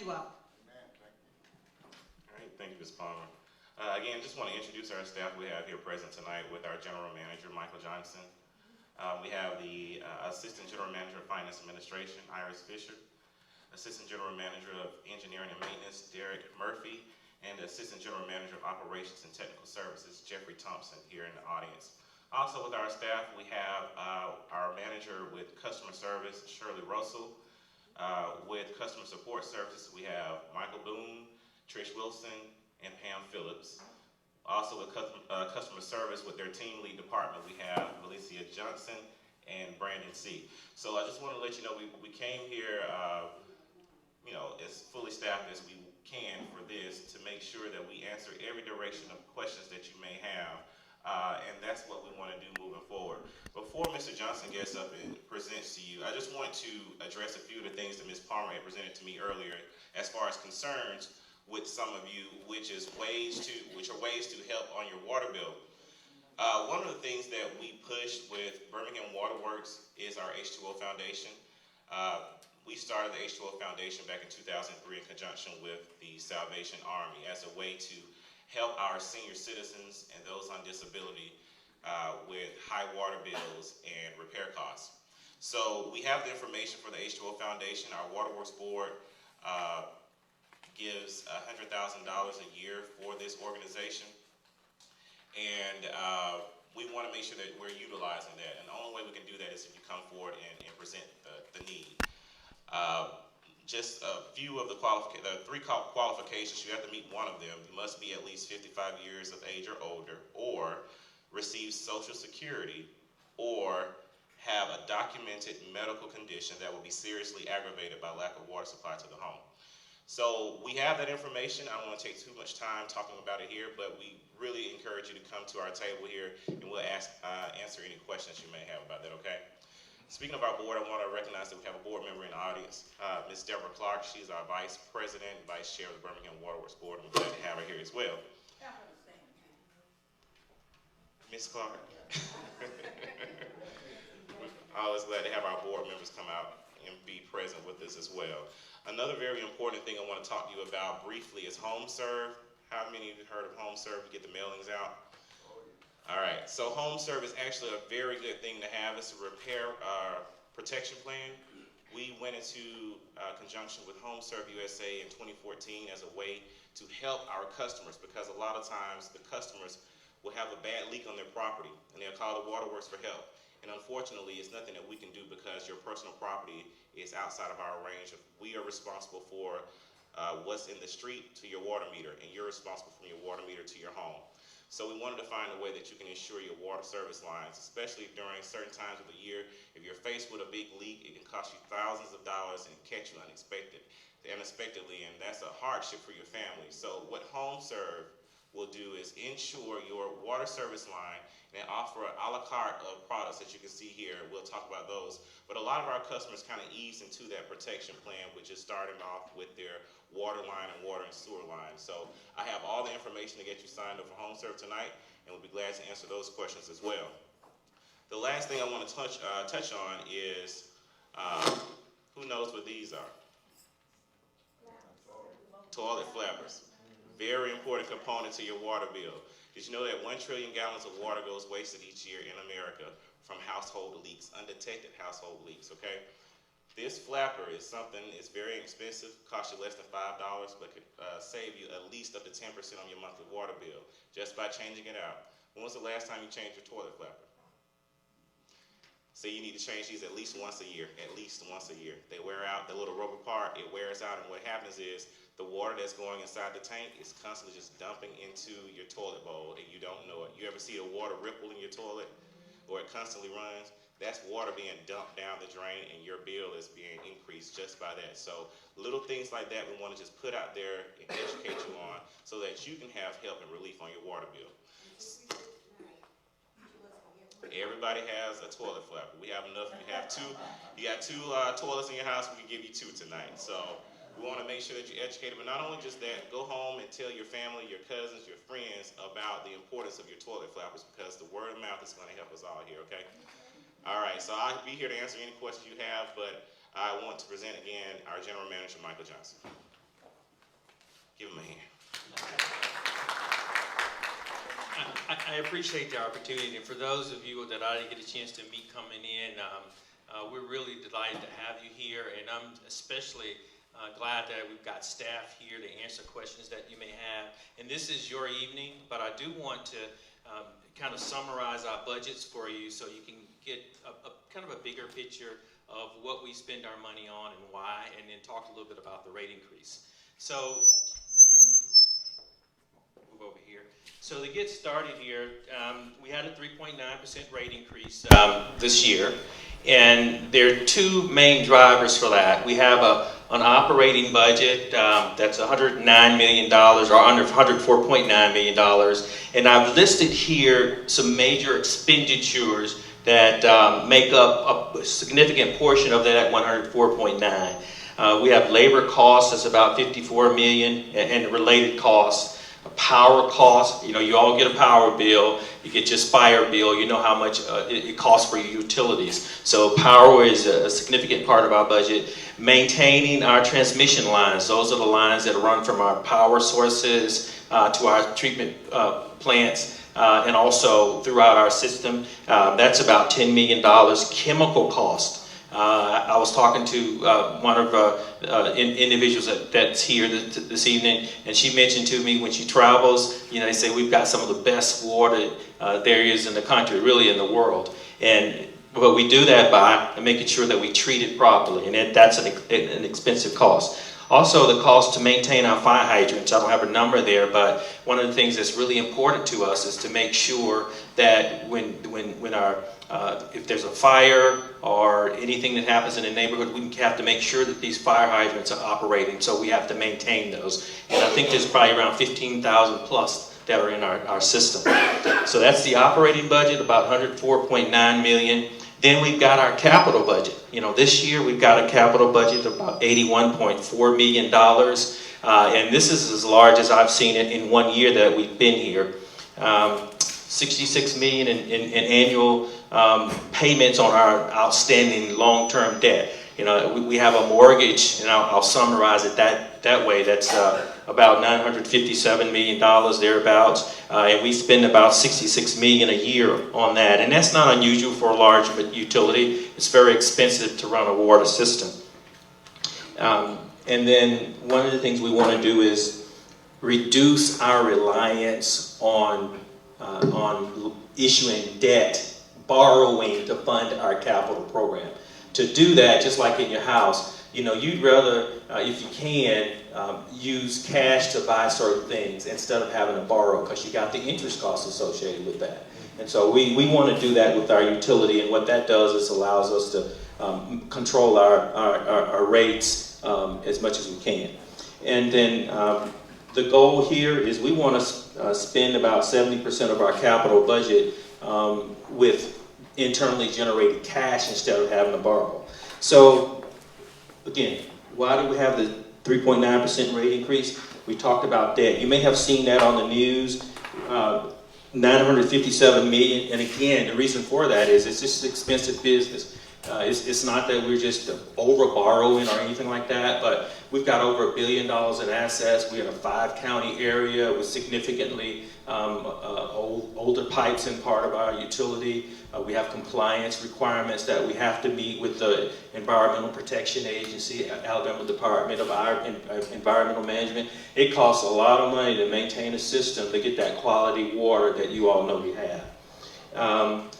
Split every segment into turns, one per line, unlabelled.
you all.
All right, thank you, Ms. Palmer. Again, just want to introduce our staff we have here present tonight with our General Manager, Michael Johnson. We have the Assistant General Manager of Finance Administration, Iris Fisher, Assistant General Manager of Engineering and Maintenance, Derek Murphy, and the Assistant General Manager of Operations and Technical Services, Jeffrey Thompson, here in the audience. Also with our staff, we have our Manager with Customer Service, Shirley Russell. With Customer Support Services, we have Michael Boone, Trish Wilson, and Pam Phillips. Also with Customer Service, with their team lead department, we have Valencia Johnson and Brandon C. So I just want to let you know we came here as fully staffed as we can for this to make sure that we answer every direction of questions that you may have. And that's what we want to do moving forward. Before Mr. Johnson gets up and presents to you, I just want to address a few of the things that Ms. Palmer had presented to me earlier as far as concerns with some of you, which are ways to help on your water bill. One of the things that we push with Birmingham Waterworks is our H2O Foundation. We started the H2O Foundation back in 2003 in conjunction with the Salvation Army as a way to help our senior citizens and those on disability with high water bills and repair costs. So we have the information for the H2O Foundation. Our Waterworks Board gives $100,000 a year for this organization. And we want to make sure that we're utilizing that. And the only way we can do that is if you come forward and present the need. Just a few of the three qualifications, you have to meet one of them. You must be at least 55 years of age or older, or receive Social Security, or have a documented medical condition that will be seriously aggravated by lack of water supply to the home. So we have that information. I don't want to take too much time talking about it here, but we really encourage you to come to our table here, and we'll answer any questions you may have about that, okay? Speaking of our board, I want to recognize that we have a board member in the audience, Ms. Deborah Clark. She's our Vice President and Vice Chair of the Birmingham Waterworks Board, and we're glad to have her here as well. Ms. Clark. Always glad to have our board members come out and be present with us as well. Another very important thing I want to talk to you about briefly is HomeServe. How many of you heard of HomeServe? You get the mailings out? All right, so HomeServe is actually a very good thing to have. It's a repair protection plan. We went into conjunction with HomeServe USA in 2014 as a way to help our customers, because a lot of times the customers will have a bad leak on their property and they'll call the waterworks for help. And unfortunately, it's nothing that we can do because your personal property is outside of our range. We are responsible for what's in the street to your water meter, and you're responsible from your water meter to your home. So we wanted to find a way that you can insure your water service lines, especially during certain times of the year. If you're faced with a big leak, it can cost you thousands of dollars and catch you unexpectedly, and that's a hardship for your family. So what HomeServe will do is insure your water service line and offer an a la carte of products that you can see here. We'll talk about those. But a lot of our customers kind of ease into that protection plan, which is starting off with their water line and water and sewer line. So I have all the information to get you signed up for HomeServe tonight, and we'll be glad to answer those questions as well. The last thing I want to touch on is, who knows what these are? Toilet flappers. Very important component to your water bill. Did you know that 1 trillion gallons of water goes wasted each year in America from household leaks, undetected household leaks, okay? This flapper is something, it's very expensive, costs you less than $5, but could save you at least up to 10% on your monthly water bill just by changing it out. When was the last time you changed your toilet flapper? So you need to change these at least once a year, They wear out, the little rubber part, it wears out, and what happens is the water that's going inside the tank is constantly just dumping into your toilet bowl, and you don't know it. You ever see the water ripple in your toilet, or it constantly runs? That's water being dumped down the drain, and your bill is being increased just by that. So little things like that we want to just put out there and educate you on so that you can have help and relief on your water bill. Everybody has a toilet flapper. We have enough. You got two toilets in your house, we can give you 2 tonight. So we want to make sure that you're educated, but not only just that, go home and tell your family, your cousins, your friends about the importance of your toilet flappers, because the word of mouth is going to help us all here, okay? All right, so I'll be here to answer any questions you have, but I want to present again our General Manager, Michael Johnson. Give him a hand.
I appreciate the opportunity, and for those of you that I didn't get a chance to meet coming in, we're really delighted to have you here, and I'm especially glad that we've got staff here to answer questions that you may have. And this is your evening, but I do want to kind of summarize our budgets for you so you can get a kind of a bigger picture of what we spend our money on and why, and then talk a little bit about the rate increase. So, move over here. So to get started here, we had a 3.9% rate increase this year, and there are two main drivers for that. We have an operating budget that's $109 million, or under $104.9 million, and I've listed here some major expenditures that make up a significant portion of that 104.9. We have labor costs, that's about $54 million, and related costs. Power costs, you all get a power bill, you get your fire bill, you know how much it costs for your utilities. So power is a significant part of our budget. Maintaining our transmission lines, those are the lines that run from our power sources to our treatment plants, and also throughout our system. That's about $10 million. Chemical cost. I was talking to one of individuals that's here this evening, and she mentioned to me when she travels, they say we've got some of the best water there is in the country, really in the world. But we do that by making sure that we treat it properly, and that's an expensive cost. Also, the cost to maintain our fire hydrants. I don't have a number there, but one of the things that's really important to us is to make sure that when our if there's a fire or anything that happens in the neighborhood, we have to make sure that these fire hydrants are operating, so we have to maintain those. And I think there's probably around 15,000 plus that are in our system. So that's the operating budget, about $104.9 million. Then we've got our capital budget. This year we've got a capital budget of about $81.4 million. And this is as large as I've seen it in 1 year that we've been here. $66 million in annual payments on our outstanding long-term debt. We have a mortgage, and I'll summarize it that way. That's about $957 million thereabouts, and we spend about $66 million a year on that. And that's not unusual for a large utility. It's very expensive to run a water system. And then one of the things we want to do is reduce our reliance on issuing debt, borrowing to fund our capital program. To do that, just like in your house, you'd rather, if you can, use cash to buy certain things instead of having to borrow, because you got the interest costs associated with that. And so we want to do that with our utility, and what that does is allows us to control our rates as much as we can. And then the goal here is we want to spend about 70% of our capital budget with internally generated cash instead of having to borrow. So, again, why do we have the 3.9% rate increase? We talked about debt. You may have seen that on the news, $957 million. And again, the reason for that is it's just expensive business. It's not that we're just over borrowing or anything like that, but we've got over $1 billion in assets. We're in a 5-county area with significantly older pipes in part of our utility. We have compliance requirements that we have to meet with the Environmental Protection Agency, Alabama Department of Environmental Management. It costs a lot of money to maintain a system to get that quality water that you all know we have.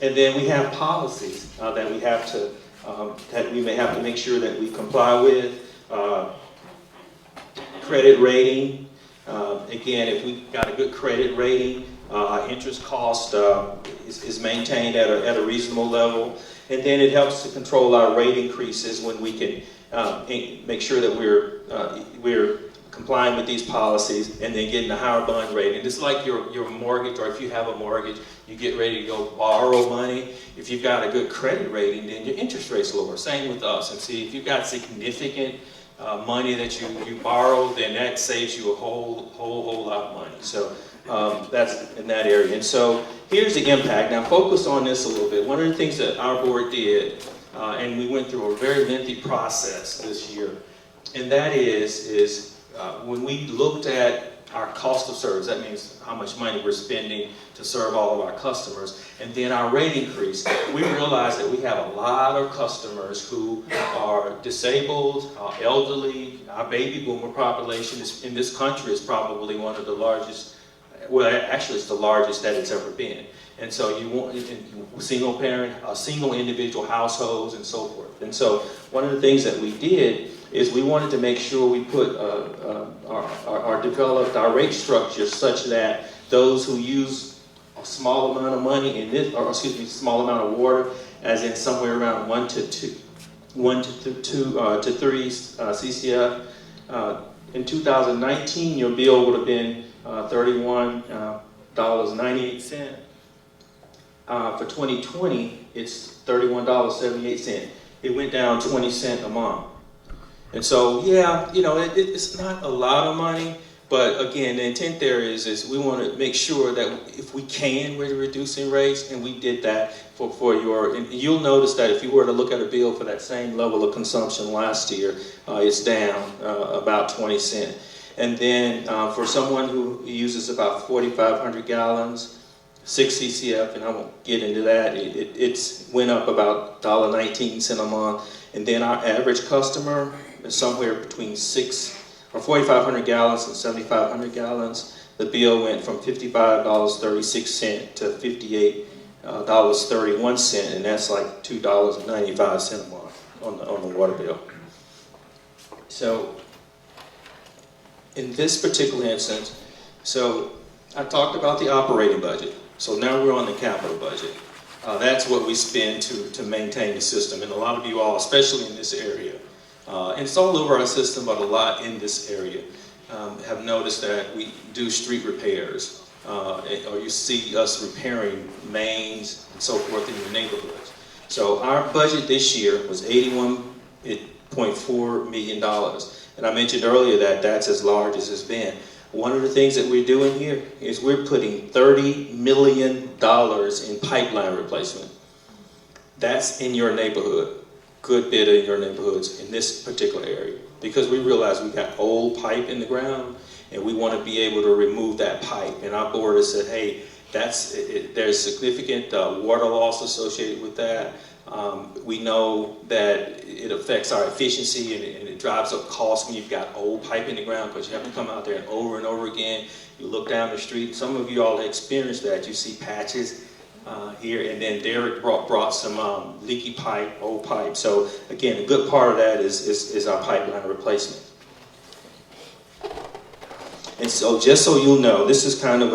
And then we have policies that we have to that we may have to make sure that we comply with. Credit rating. Again, if we've got a good credit rating, our interest cost is maintained at a reasonable level, and then it helps to control our rate increases when we can make sure that we're complying with these policies and then getting a higher bond rate. And it's like your mortgage, or if you have a mortgage, you get ready to go borrow money. If you've got a good credit rating, then your interest rate's lower. Same with us. And see, if you've got significant money that you borrow, then that saves you a whole lot of money. So that's in that area. And so here's the impact. Now focus on this a little bit. One of the things that our board did, and we went through a very lengthy process this year, and that is when we looked at our cost of service, that means how much money we're spending to serve all of our customers, and then our rate increase, we realized that we have a lot of customers who are disabled, elderly. Our baby boomer population in this country is probably one of the largest, well, actually it's the largest that it's ever been. And so you want single parent, single individual households and so forth. And so one of the things that we did is we wanted to make sure we put developed our rate structure such that those who use a small amount of money in this, or excuse me, small amount of water, as in somewhere around 1 to 3 CCF. In 2019, your bill would have been $31.98. For 2020, it's $31.78. It went down 20 cents a month. And so, yeah, you know, it's not a lot of money, but again, the intent there is we want to make sure that if we can, we're reducing rates, and we did that for your, and you'll notice that if you were to look at a bill for that same level of consumption last year, it's down about 20 cents. And then for someone who uses about 4,500 gallons, 6 CCF, and I won't get into that, it's went up about $1.19 a month. And then our average customer is somewhere between 4,500 gallons and 7,500 gallons. The bill went from $55.36 to $58.31, and that's like $2.95 a month on the water bill. So in this particular instance, so I talked about the operating budget. So now we're on the capital budget. That's what we spend to maintain the system. And a lot of you all, especially in this area, and it's all over our system, but a lot in this area, have noticed that we do street repairs, or you see us repairing mains and so forth in your neighborhoods. So our budget this year was $81.4 million. And I mentioned earlier that that's as large as it's been. One of the things that we're doing here is we're putting $30 million in pipeline replacement. That's in your neighborhood, good bit of your neighborhoods in this particular area, because we realize we got old pipe in the ground and we want to be able to remove that pipe. And our board has said, hey, there's significant water loss associated with that. We know that it affects our efficiency and it drives up costs when you've got old pipe in the ground, because you have to come out there and over again. You look down the street, some of you all experienced that. You see patches here, and then Derek brought some leaky pipe, old pipe. So again, a good part of that is our pipeline replacement. And so just so you'll know, this is kind of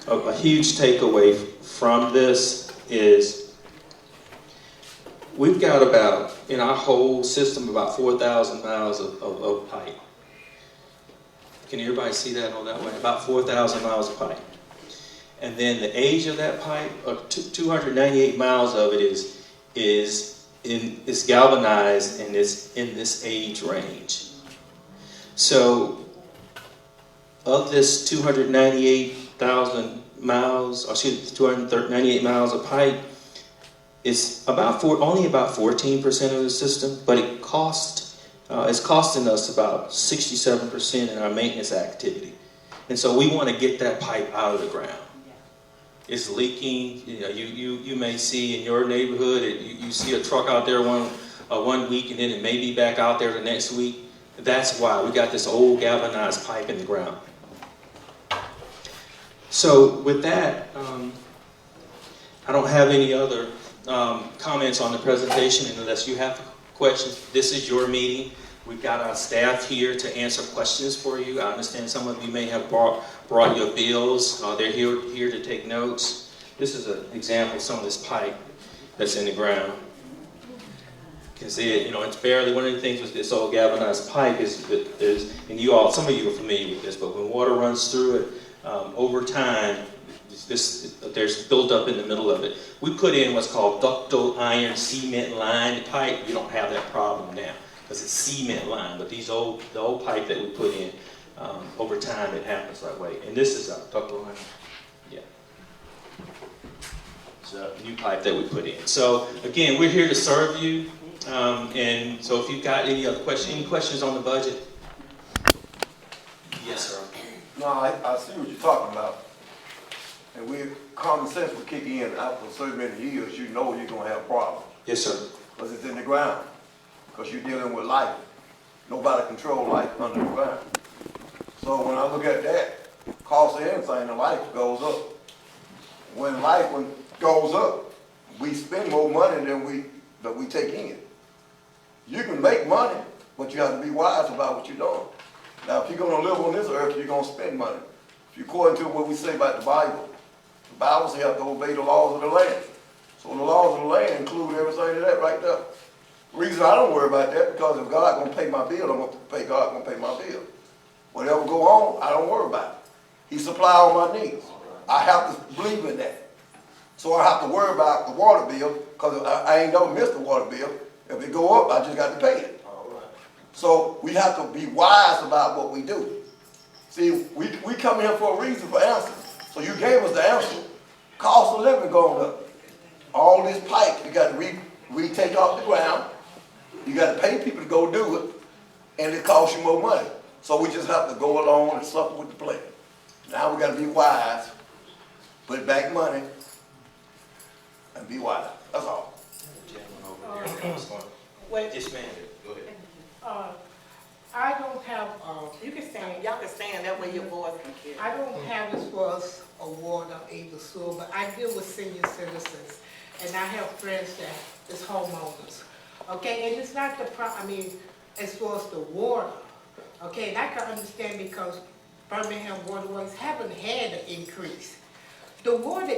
a huge takeaway from this is we've got about, in our whole system, about 4,000 miles of pipe. Can everybody see that on that way? About 4,000 miles of pipe. And then the age of that pipe, 298 miles of it is galvanized and is in this age range. So of this 298,000 miles, or excuse me, 298 miles of pipe, it's only about 14% of the system, but it's costing us about 67% in our maintenance activity. And so we want to get that pipe out of the ground. It's leaking. You know, you may see in your neighborhood, you see a truck out there one week and then it may be back out there the next week. That's why we got this old galvanized pipe in the ground. So with that, I don't have any other comments on the presentation, and unless you have questions, this is your meeting. We've got our staff here to answer questions for you. I understand some of you may have brought your bills. They're here to take notes. This is an example of some of this pipe that's in the ground. You can see it, you know, it's barely, one of the things with this old galvanized pipe is and some of you are familiar with this, but when water runs through it, over time, there's buildup in the middle of it. We put in what's called ductile iron cement lined pipe. We don't have that problem now because it's cement lined. But the old pipe that we put in, over time it happens that way. And this is a ductile iron. Yeah. It's a new pipe that we put in. So again, we're here to serve you. And so if you've got any questions on the budget? Yes, sir.
No, I see what you're talking about. And common sense will kick in after so many years, you know you're gonna have problems.
Yes, sir.
Because it's in the ground. Because you're dealing with life. Nobody control life under the ground. So when I look at that, cost of anything in life goes up. When life goes up, we spend more money than we take in. You can make money, but you have to be wise about what you're doing. Now, if you're going to live on this earth, you're going to spend money. If you according to what we say about the Bible says you have to obey the laws of the land. So the laws of the land include everything of that right there. The reason I don't worry about that, because if God going to pay my bill, I'm going to pay God going to pay my bill. Whatever go on, I don't worry about it. He supply all my needs. I have to believe in that. So I have to worry about the water bill, because I ain't never missed the water bill. If it go up, I just got to pay it. So we have to be wise about what we do. See, we come here for a reason, for answers. So you gave us the answer. Cost of living going up. All this pipe, you got to retake off the ground. You got to pay people to go do it, and it costs you more money. So we just have to go along and suffer with the plan. Now we got to be wise, put back money, and be wise. That's all.
Wait,
Yes, ma'am. Go ahead.
I don't have,
You can stand, y'all can stand, that way your voice can carry.
I don't have as far as a water, either sewer, but I deal with senior citizens, and I have friends that is homeowners. Okay, and it's not the as far as the water. Okay, and I can understand because Birmingham waterways haven't had an increase. The water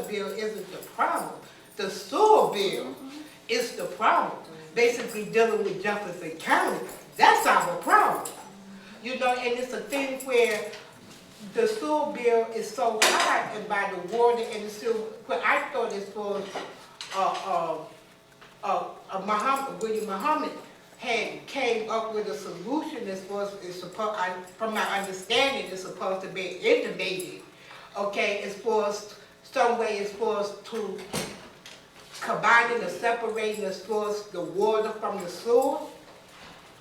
bill isn't the problem. The sewer bill is the problem. Basically dealing with Jefferson County. That's our problem. You know, and it's a thing where the sewer bill is so high and by the water and the sewer, but I thought it was William Muhammad had came up with a solution as far as it's supposed, from my understanding, it's supposed to be intubated, okay, as far as some way as far as to combining or separating as far as the water from the sewer.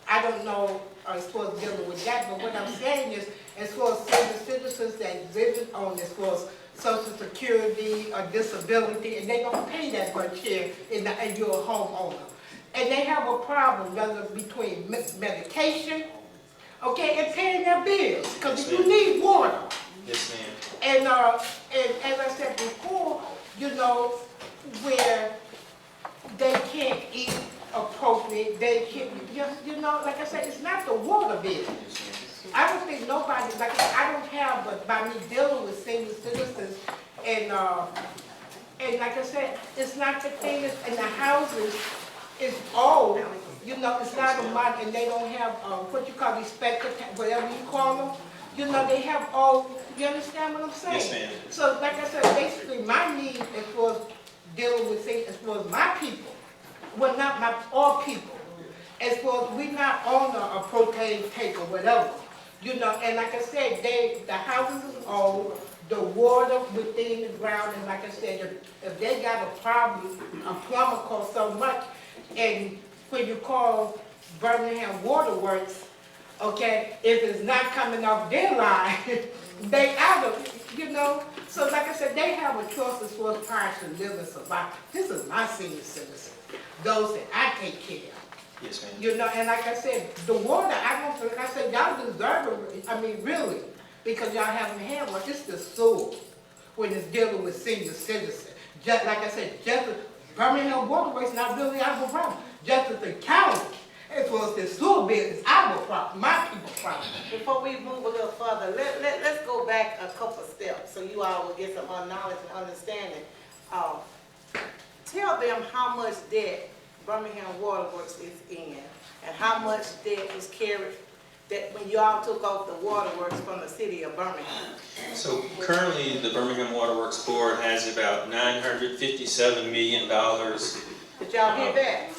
I don't know as far as dealing with that, but what I'm saying is, as far as senior citizens that live on as far as Social Security or disability, and they don't pay that much here, and you're a homeowner. And they have a problem, whether between medication, okay, and paying their bills, because you need water.
Yes, ma'am.
And as I said before, you know, where they can't eat appropriate, they can't, you know, like I said, it's not the water bill. I don't think nobody, like I don't have, but by me dealing with senior citizens, and like I said, it's not the thing, and the houses is old, you know, it's not a lot, and they don't have, what you call respect, whatever you call them, you know, they have old, you understand what I'm saying?
Yes, ma'am.
So, like I said, basically, my need as far as dealing with things, as far as my people, well, not my, all people, as far as we not on a propane tank or whatever, you know, and like I said, the houses is old, the water within the ground, and like I said, if they got a problem, a plumber costs so much, and when you call Birmingham Waterworks, okay, if it's not coming off their line, they out of it, you know. So like I said, they have a choice as far as trying to live and survive. This is my senior citizens, those that I take care of.
Yes, ma'am.
You know, and like I said, the water, I don't feel, like I said, y'all deserve it, I mean, really, because y'all haven't had one. It's the sewer when it's dealing with senior citizens. Just like I said, Birmingham Waterways not really our problem. Jefferson County, as well as the sewer bill, is our problem, my people's problem.
Before we move a little further, let's go back a couple of steps so you all will get some knowledge and understanding. Tell them how much debt Birmingham Waterworks is in and how much debt was carried that when y'all took off the waterworks from the city of Birmingham.
So currently, the Birmingham Waterworks Board has about $957 million.
Did y'all hear that?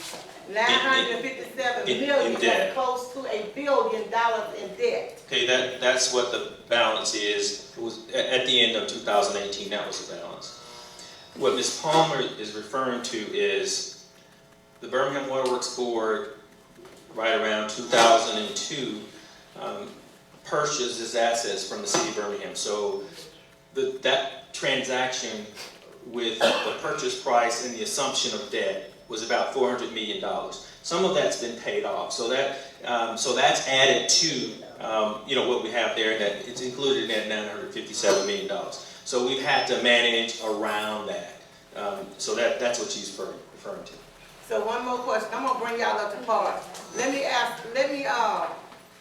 $957 million,
in debt.
close to $1 billion in debt.
Okay, that's what the balance is. It was at the end of 2018. That was the balance. What Ms. Palmer is referring to is the Birmingham Waterworks Board, right around 2002, purchases assets from the city of Birmingham. So that transaction with the purchase price and the assumption of debt was about $400 million. Some of that's been paid off. So that's added to what we have there, and that it's included in that $957 million. So we've had to manage around that. So that's what she's referring to.
So one more question, I'm gonna bring y'all up to par. Let me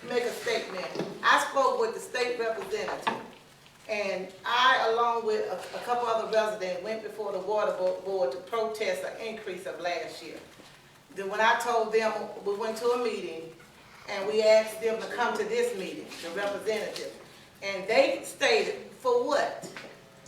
make a statement. I spoke with the state representative, and I, along with a couple other residents, went before the water board to protest an increase of last year. Then when I told them, we went to a meeting, and we asked them to come to this meeting, the representative, and they stated, for what?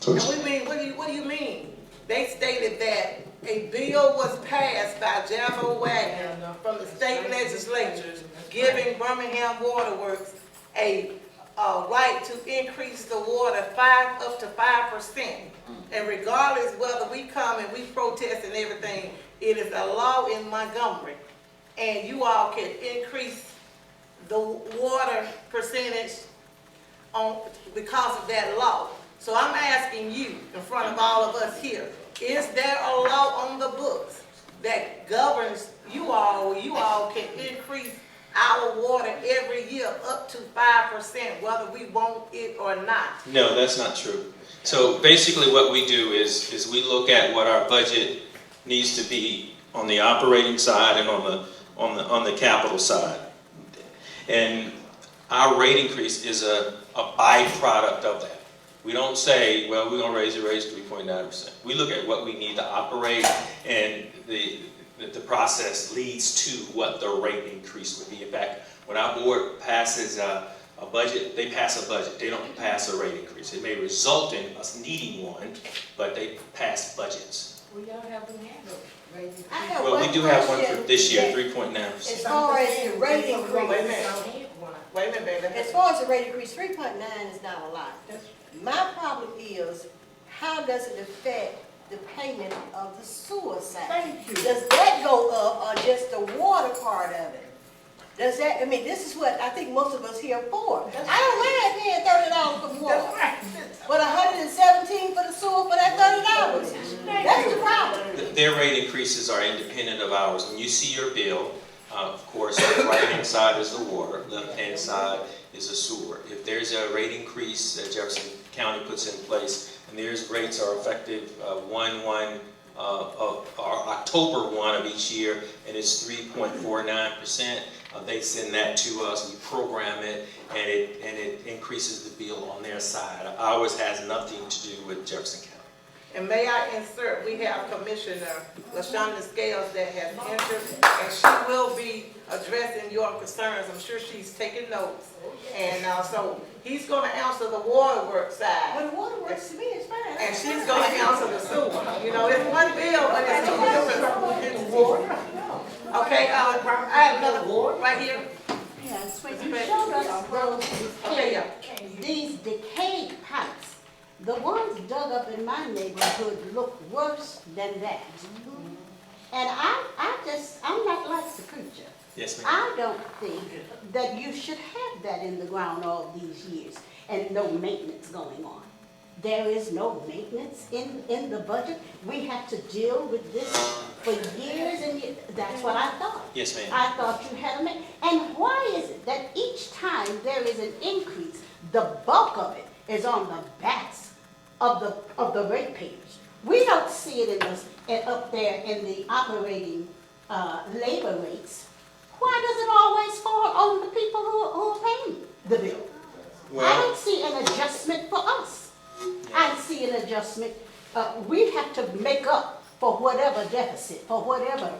And we mean, what do you mean? They stated that a bill was passed by Javo Wagner from the state legislature giving Birmingham Waterworks a right to increase the water up to 5%. And regardless whether we come and we protest and everything, it is a law in Montgomery. And you all can increase the water percentage because of that law. So I'm asking you, in front of all of us here, is there a law on the books that governs you all, where you all can increase our water every year up to 5%, whether we want it or not?
No, that's not true. So basically what we do is we look at what our budget needs to be on the operating side and on the capital side. And our rate increase is a byproduct of that. We don't say, well, we're going to raise 3.9%. We look at what we need to operate, and the process leads to what the rate increase would be. In fact, when our board passes a budget, they pass a budget. They don't pass a rate increase. It may result in us needing one, but they pass budgets.
Well, y'all haven't had a rate increase.
Well, we do have one for this year, 3.9%.
As far as the rate increase,
Wait a minute, baby.
as far as the rate increase, 3.9 is not a lot. My problem is, how does it affect the payment of the sewer side?
Thank you.
Does that go up, or just the water part of it? Does that, I mean, this is what I think most of us here are for. I don't mind paying $30 for water, but $117 for the sewer for that $30. That's the problem.
Their rate increases are independent of ours. When you see your bill, of course, the right-hand side is the water, left-hand side is the sewer. If there's a rate increase that Jefferson County puts in place, and theirs rates are effective October 1 of each year, and it's 3.49%, they send that to us, we program it, and it increases the bill on their side. Ours has nothing to do with Jefferson County.
And may I insert, we have Commissioner Lashunda Scales that has entered, and she will be addressing your concerns. I'm sure she's taking notes. And so he's going to answer the waterworks side.
When the water works to me, it's fine.
And she's going to answer the sewer. You know, it's one bill, but it's two different. Okay, I have another right here.
Yes, when you showed us those
Okay, yeah.
these decayed pipes, the ones dug up in my neighborhood look worse than that. And I'm not like the preacher.
Yes, ma'am.
I don't think that you should have that in the ground all these years and no maintenance going on. There is no maintenance in the budget. We have to deal with this for years and years. That's what I thought.
Yes, ma'am.
I thought you had a maintenance. And why is it that each time there is an increase, the bulk of it is on the backs of the ratepayers? We don't see it up there in the operating labor rates. Why does it always fall on the people who are paying the bill? I don't see an adjustment for us. I see an adjustment. We have to make up for whatever deficit, for whatever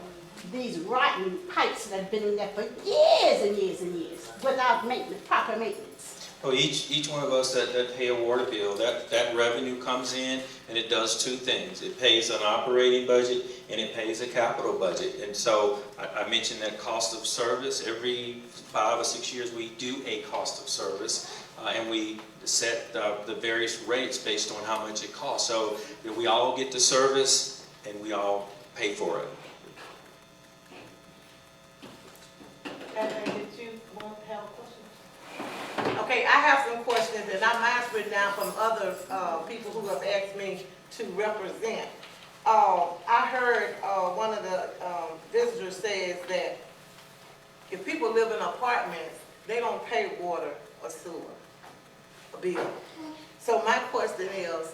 these rotten pipes that have been in there for years and years and years without maintenance, proper maintenance.
Well, each one of us that pay a water bill, that revenue comes in and it does two things. It pays an operating budget and it pays a capital budget. And so I mentioned that cost of service. Every 5 or 6 years we do a cost of service and we set the various rates based on how much it costs. So we all get the service and we all pay for it.
And did you want to have a question? Okay, Okay, I have some questions, and I mine's written down from other, people who have asked me to represent. I heard, one of the, visitors says that if people live in apartments, they don't pay water or sewer, a bill. So my question is,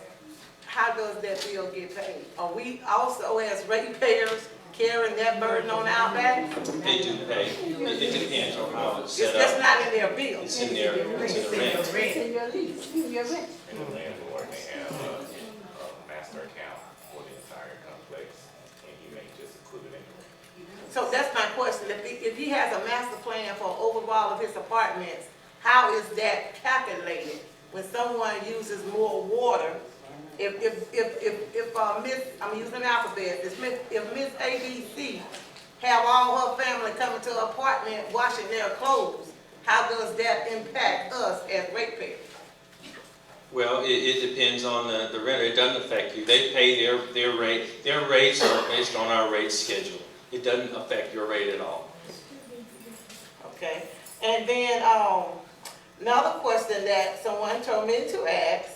how does that bill get paid? Are we also, as ratepayers, carrying that burden on our back?
They do pay. It depends on how it's
It's
set
just
up.
not in their bill.
It's in their rent.
It's in your lease, in your rent.
And the landlord may have a master account for the entire complex, and he may just include it in the rent.
So that's my question. If he has a master plan for overall of his apartments, how is that calculated? When someone uses more water, if Miss, I'm using the alphabet, if Miss ABC have all her family coming to her apartment washing their clothes, how does that impact us as ratepayers?
Well, it depends on the renter. It doesn't affect you. They pay their rate. Their rates are based on our rate schedule. It doesn't affect your rate at all.
Okay, and then, another question that someone told me to ask,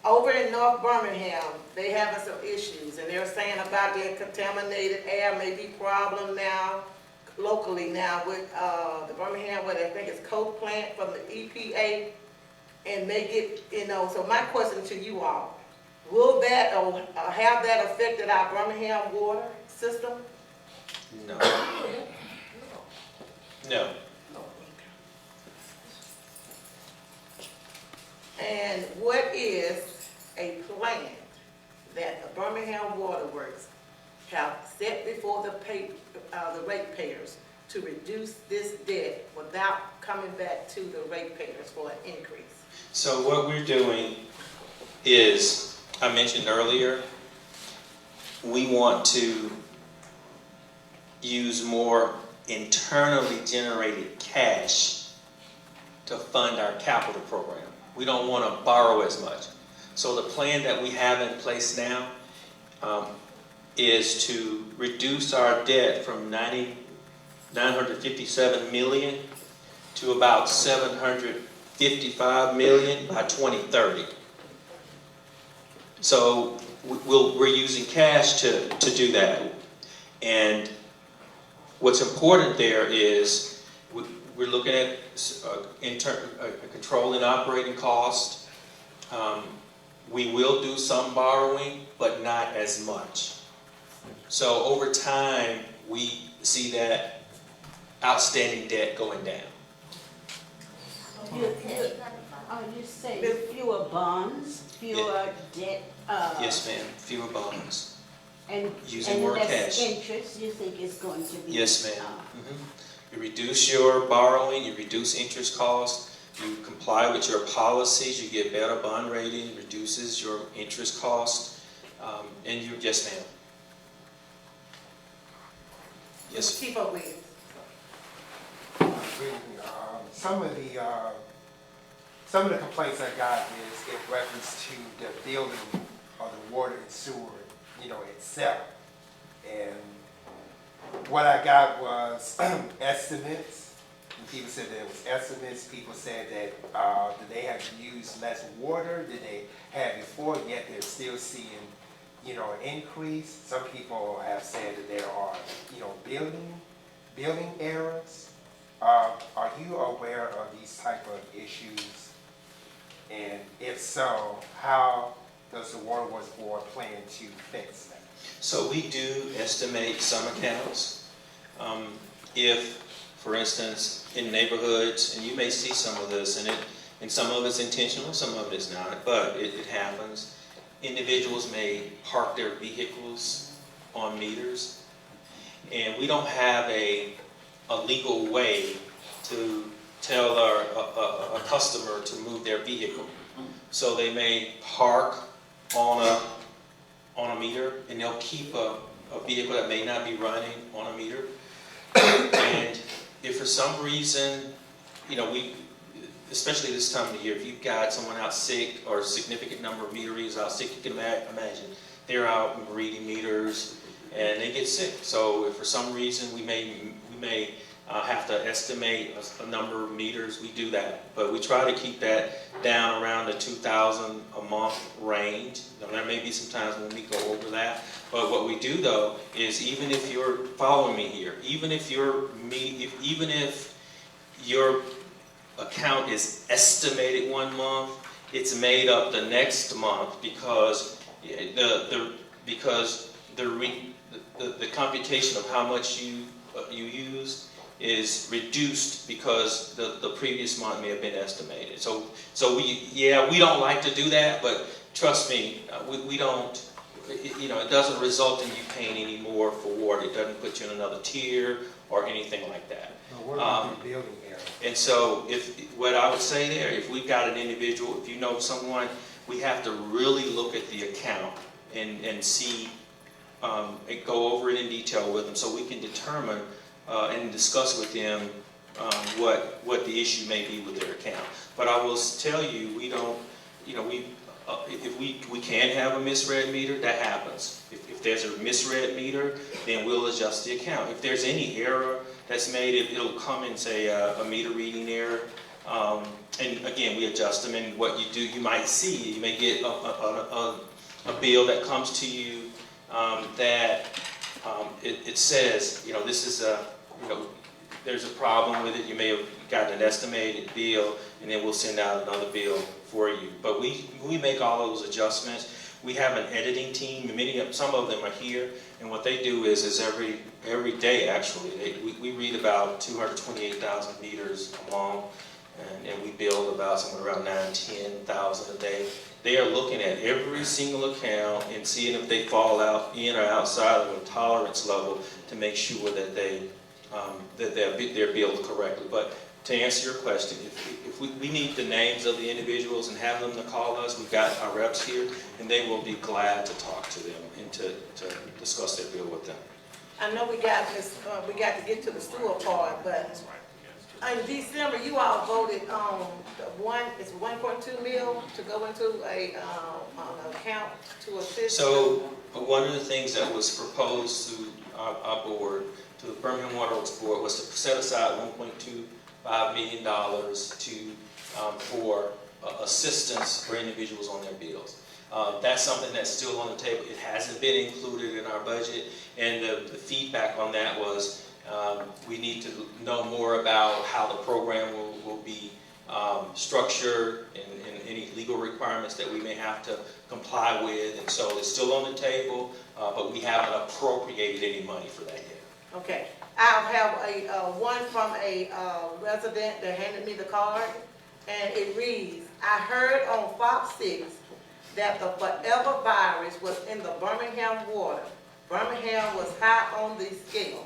over in North Birmingham, they having some issues, and they're saying about their contaminated air may be problem now, locally now with, the Birmingham, what I think is coke plant from the EPA, and they get, so my question to you all, will that, or have that affected our Birmingham water system?
No. No.
And what is a plan that the Birmingham Water Works have set before the ratepayers to reduce this debt without coming back to the ratepayers for an increase?
So what we're doing is, I mentioned earlier, we want to use more internally generated cash to fund our capital program. We don't want to borrow as much. So the plan that we have in place now is to reduce our debt from 957 million to about 755 million by 2030. So we're using cash to do that. And what's important there is we're looking at controlling operating cost. We will do some borrowing, but not as much. So over time, we see that outstanding debt going down.
You say fewer bonds, fewer debt,
Yes, ma'am. Fewer bonds.
and
Using more
less
cash.
interest, you think is going to be?
Yes, ma'am. You reduce your borrowing, you reduce interest costs, you comply with your policies, you get better bond rating, reduces your interest cost, and you, yes, ma'am. Yes.
Keep up with it.
Some of the complaints I got is in reference to the building of the water and sewer, itself. And what I got was estimates. And people said that it was estimates. People said that did they have to use less water than they had before, yet they're still seeing, an increase. Some people have said that there are, building errors. Are you aware of these type of issues? And if so, how does the Water Works Board plan to fix that?
So we do estimate some accounts. If, for instance, in neighborhoods, and you may see some of this, and some of it's intentional, some of it is not, but it happens. Individuals may park their vehicles on meters, and we don't have a legal way to tell a customer to move their vehicle. So they may park on a meter, and they'll keep a vehicle that may not be running on a meter. And if for some reason, especially this time of the year, if you've got someone out sick or a significant number of meter readers out sick, you can imagine they're out reading meters and they get sick. So if for some reason we may have to estimate a number of meters, we do that. But we try to keep that down around the 2,000 a month range. Now, there may be some times when we go over that. But what we do though is, even if you're following me here, even if your account is estimated 1 month, it's made up the next month because the computation of how much you use is reduced because the previous month may have been estimated. So we don't like to do that, but trust me, we don't. It doesn't result in you paying any more for water. It doesn't put you in another tier or anything like that.
What about the building area?
And so, what I would say there, if we've got an individual, if you know someone, we have to really look at the account and see, and go over it in detail with them, so we can determine and discuss with them what the issue may be with their account. But I will tell you, we don't, if we can have a misread meter, that happens. If there's a misread meter, then we'll adjust the account. If there's any error that's made, it'll come and say a meter reading error. And again, we adjust them, and what you do, you might see, you may get a bill that comes to you that it says, this is there's a problem with it. You may have gotten an estimated bill, and then we'll send out another bill for you. But we make all those adjustments. We have an editing team. Some of them are here, and what they do is every day actually we read about 228,000 meters a month, and we build about somewhere around 9,000-10,000 a day. They are looking at every single account and seeing if they fall in or outside of a tolerance level to make sure that they're billed correctly. But to answer your question, if we need the names of the individuals and have them to call us, we've got our reps here, and they will be glad to talk to them and to discuss their bill with them.
I know we got to get to the sewer part, but in December, you all voted on it's 1.2 mil to go into an account to assist.
So one of the things that was proposed to our board, to the Birmingham Water Works Board, was to set aside $1.25 million for assistance for individuals on their bills. That's something that's still on the table. It hasn't been included in our budget, and the feedback on that was we need to know more about how the program will be structured and any legal requirements that we may have to comply with. And so it's still on the table, but we haven't appropriated any money for that yet.
Okay, I have one from a resident that handed me the card, and it reads, I heard on Fox 6 that the forever virus was in the Birmingham water. Birmingham was high on the scale.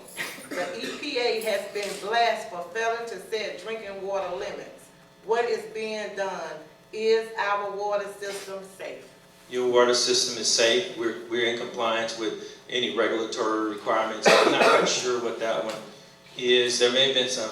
The EPA has been blasted for failing to set drinking water limits. What is being done? Is our water system safe?
Your water system is safe. We're in compliance with any regulatory requirements. I'm not quite sure what that one is. There may have been some,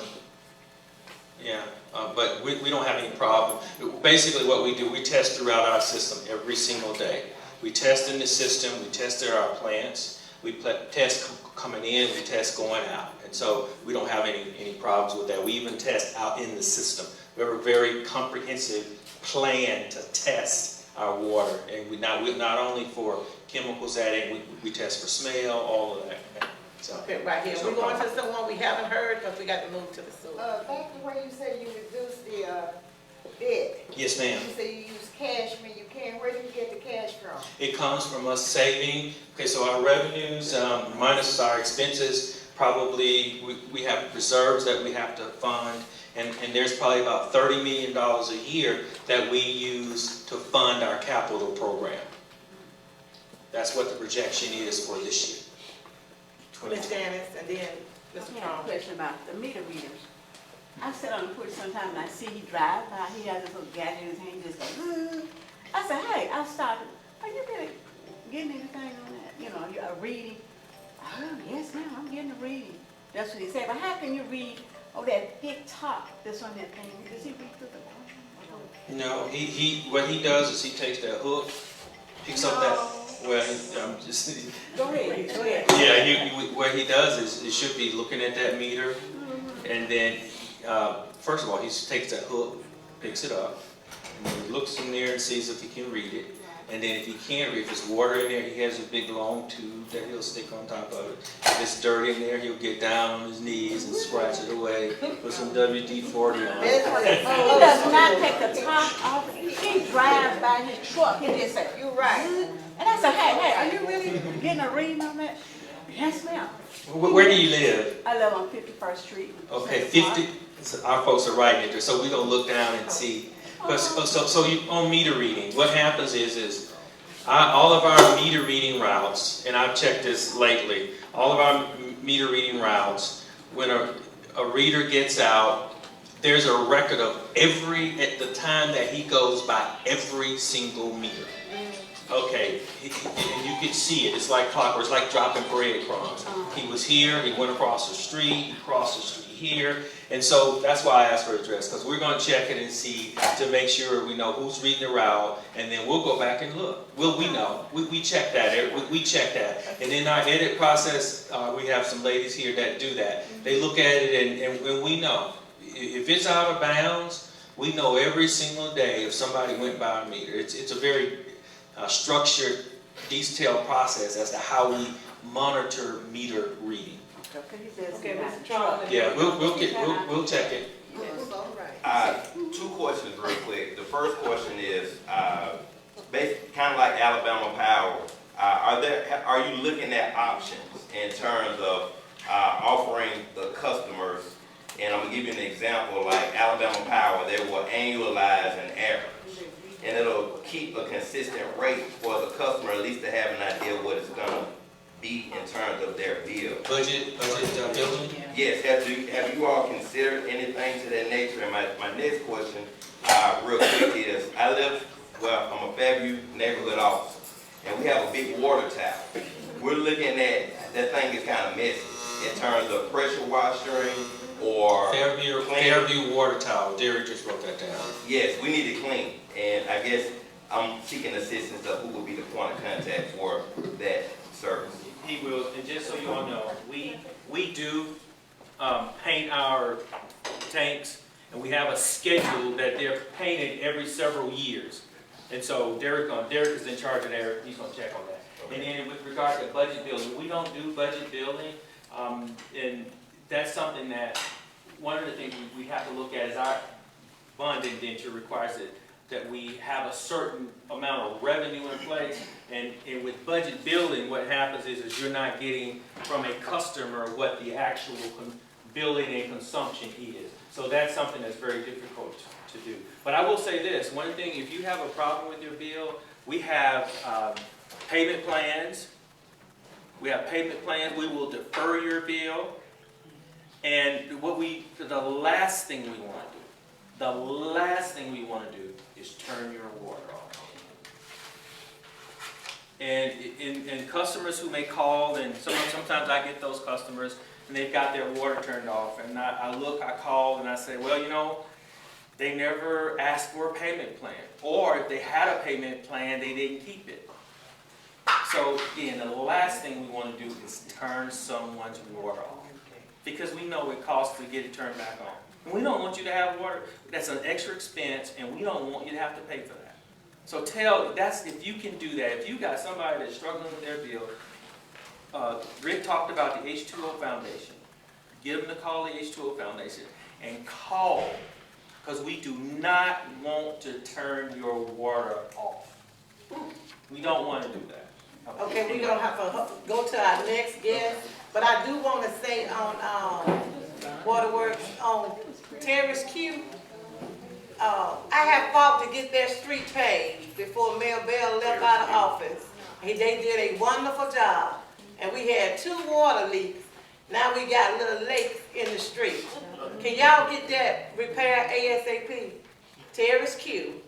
but we don't have any problem. Basically what we do, we test throughout our system every single day. We test in the system, we test at our plants, we test coming in, we test going out. And so we don't have any problems with that. We even test out in the system. We have a very comprehensive plan to test our water. And we not only for chemicals added, we test for smell, all of that. So,
Okay, right here. We're going to someone we haven't heard because we got to move to the sewer.
Back to where you said you reduced the bid.
yes, ma'am.
You say you use cash when you can. Where do you get the cash from?
It comes from us saving. Okay, so our revenues minus our expenses, probably we have reserves that we have to fund, and there's probably about $30 million a year that we use to fund our capital program. That's what the projection is for this year.
Ms. Janice, and then
I
Mr.
have a
Trump.
question about the meter readers. I sit on the porch sometimes and I see he drive by, he has this little gadget in his hand, just goes, I said, hey, I stopped. Are you really getting anything on that? You know, a reading? Oh, yes, ma'am, I'm getting a reading. That's what he said. But how can you read that big top that's on that thing? Does he read through the corner?
No, what he does is he takes that hook, picks up that. Well, I'm just.
Go ahead, go ahead.
Yeah, what he does is he should be looking at that meter, And then, first of all, he takes that hook, picks it up, and then he looks in there and sees if he can read it. And then if he can't read, if there's water in there, he has a big long tube that he'll stick on top of it. If it's dirt in there, he'll get down on his knees and scratch it away, put some WD-40 on it.
He does not take the top off. He drives by his truck, he just said,
You're right.
and I said, hey, are you really getting a reading on that? Yes, ma'am.
Where do you live?
I live on 51st Street.
Okay, 50, so our folks are right there, so we're gonna look down and see. So you, on meter reading, what happens is all of our meter reading routes, and I've checked this lately, all of our meter reading routes, when a reader gets out, there's a record of at the time that he goes by every single meter. Okay, and you can see it, it's like clockwork, it's like dropping breadcrumbs. He was here, he went across the street, he crossed the street here, and so that's why I asked for address, because we're going to check it and see to make sure we know who's reading the route, and then we'll go back and look. Well, we know, we check that, we check that, and in our edit process, we have some ladies here that do that. They look at it and we know. If it's out of bounds, we know every single day if somebody went by a meter. It's a very structured, detailed process as to how we monitor meter reading.
Okay, Mr. Charles.
Yeah, we'll check it.
Yes, all right.
Two questions real quick. The first question is, basically kind of like Alabama Power, are you looking at options in terms of offering the customers, and I'm gonna give you an example, like Alabama Power, they will annualize an average, and it'll keep a consistent rate for the customer, at least to have an idea what it's gonna be in terms of their bill.
Budget building?
Yes, have you all considered anything to that nature? And my next question, real quick is, I'm a Fairview neighborhood officer, and we have a big water tower. We're looking at, that thing is kind of messy in terms of pressure washing or
Fairview water tower, Derek just wrote that down.
Yes, we need it clean, and I guess I'm seeking assistance of who would be the point of contact for that service.
He will, and just so you all know, we do paint our tanks, and we have a schedule that they're painted every several years. And so Derek is in charge of that, he's gonna check on that. And then with regard to budget building, we don't do budget building, and that's something that, one of the things we have to look at is our bond indenture requires that we have a certain amount of revenue in place, and with budget building, what happens is you're not getting from a customer what the actual billing and consumption is. So that's something that's very difficult to do. But I will say this, one thing, if you have a problem with your bill, we have payment plans. We have payment plans, we will defer your bill. And the last thing we want to do is turn your water off. And customers who may call, and sometimes I get those customers, and they've got their water turned off, and I call, and I say, well, you know, they never asked for a payment plan. Or if they had a payment plan, they didn't keep it. So again, the last thing we want to do is turn someone's water off. Because we know it costs to get it turned back on. And we don't want you to have water, that's an extra expense, and we don't want you to have to pay for that. So if you can do that, if you got somebody that's struggling with their bill, Rick talked about the H2O Foundation. Give them the call, the H2O Foundation, and call, because we do not want to turn your water off. We don't want to do that.
Okay, we're gonna have to go to our next guest, but I do want to say on Waterworks, on Terrace Q, I have fought to get their street paved before Mayor Bell left out of office. They did a wonderful job, and we had 2 water leaks. Now we got little lakes in the street. Can y'all get that repaired ASAP? Terrace Q.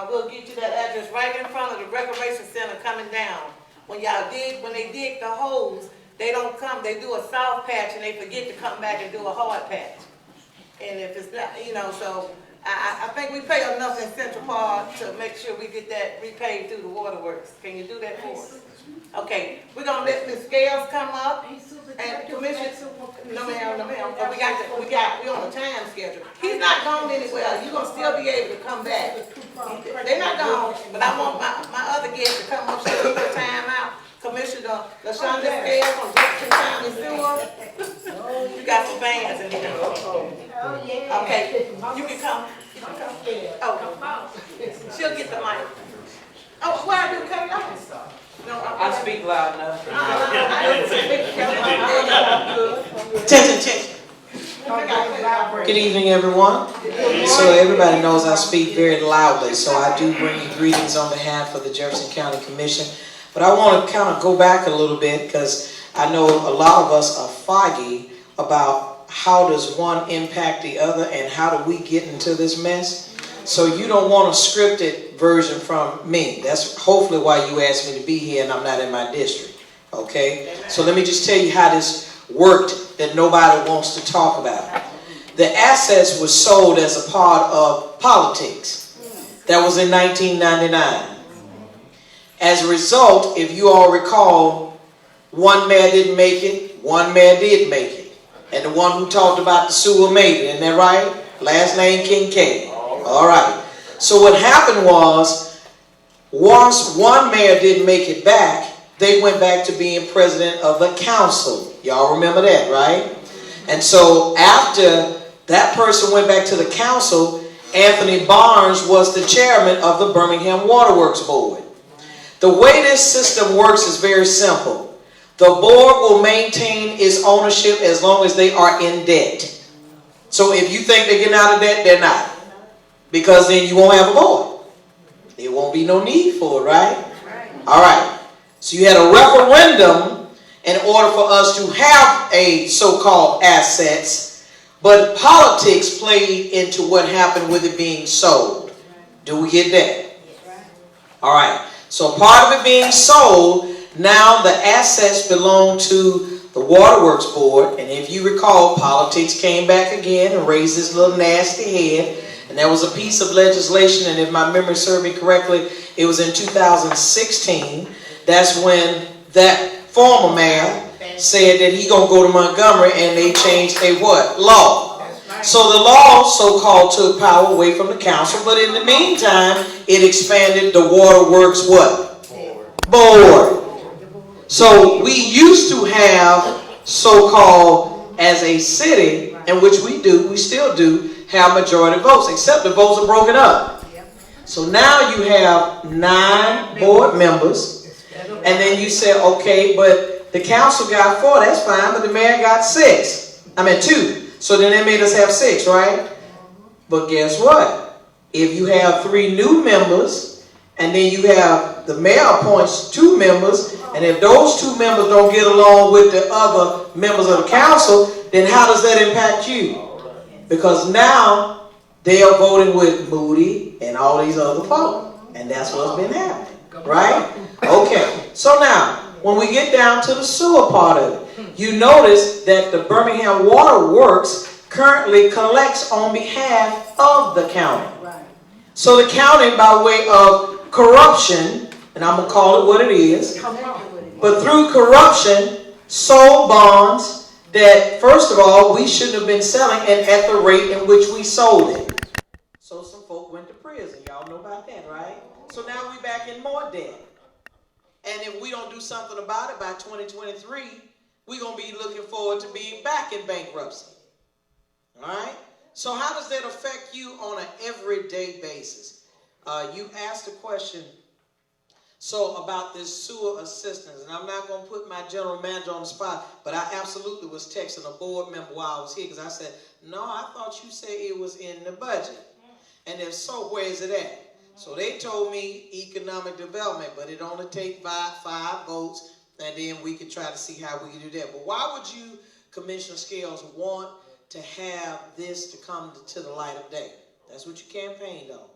We'll get you that address right in front of the recreation center coming down. When they dig the holes, they don't come, they do a soft patch and they forget to come back and do a hard patch. And if it's not, so I think we pay enough in Central Park to make sure we get that repaid through the waterworks. Can you do that for us? Okay, we're gonna let Ms. Scales come up and Commissioner No ma'am, but we on a time schedule. He's not going anywhere, you're gonna still be able to come back. They're not gone, but I want my other guests to come up here and put time out. Commissioner Lashunda Scales from Jefferson County Sewer. You got some fans in here.
Oh, yeah.
Okay, you can come. Oh, she'll get the mic. Oh, why do you cut it off? No,
I speak loud enough.
Attention.
Good evening, everyone. So everybody knows I speak very loudly, so I do bring you greetings on behalf of the Jefferson County Commission. But I want to kind of go back a little bit because I know a lot of us are foggy about how does one impact the other and how do we get into this mess. So you don't want a scripted version from me. That's hopefully why you asked me to be here and I'm not in my district. Okay? So let me just tell you how this worked that nobody wants to talk about. The assets were sold as a part of politics. That was in 1999. As a result, if you all recall, one mayor didn't make it, one mayor did make it. And the one who talked about the sewer made it, isn't that right? Last name Kincaid. All right. So what happened was, once one mayor didn't make it back, they went back to being president of the council. Y'all remember that, right? And so after that person went back to the council, Anthony Barnes was the chairman of the Birmingham Waterworks Board. The way this system works is very simple. The board will maintain its ownership as long as they are in debt. So if you think they're getting out of debt, they're not. Because then you won't have a board. There won't be no need for it, right? All right. So you had a referendum in order for us to have a so-called assets, but politics played into what happened with it being sold. Do we get that? All right. So part of it being sold, now the assets belong to the Waterworks Board. And if you recall, politics came back again and raised this little nasty head. And there was a piece of legislation, and if my memory serves me correctly, it was in 2016. That's when that former mayor said that he gonna go to Montgomery, and they changed a what? Law. So the law, so-called, took power away from the council, but in the meantime, it expanded the Waterworks what? Board. So we used to have, so-called, as a city, in which we still do, have majority votes, except the votes are broken up. So now you have 9 board members, and then you say, okay, but the council got 4, that's fine, but the mayor got 2. So then they made us have 6, right? But guess what? If you have 3 new members, and then you have the mayor appoints 2 members, and if those 2 members don't get along with the other members of the council, then how does that impact you? Because now they are voting with Moody and all these other folks. And that's what's been happening, right? Okay, so now, when we get down to the sewer part of it, you notice that the Birmingham Water Works currently collects on behalf of the county. So the county, by way of corruption, and I'm going to call it what it is, but through corruption, sold bonds that, first of all, we shouldn't have been selling and at the rate in which we sold it. So some folk went to prison. Y'all know about that, right? So now we're back in more debt. And if we don't do something about it by 2023, we're going to be looking forward to being back in bankruptcy. All right? So how does that affect you on an everyday basis? You asked a question about this sewer assistance, and I'm not going to put my general manager on the spot, but I absolutely was texting a board member while I was here because I said, no, I thought you said it was in the budget. And if so, where is it at? So they told me economic development, but it only takes 5 votes, and then we could try to see how we can do that. But why would you, Commissioner Scales, want to have this to come to the light of day? That's what you campaigned on.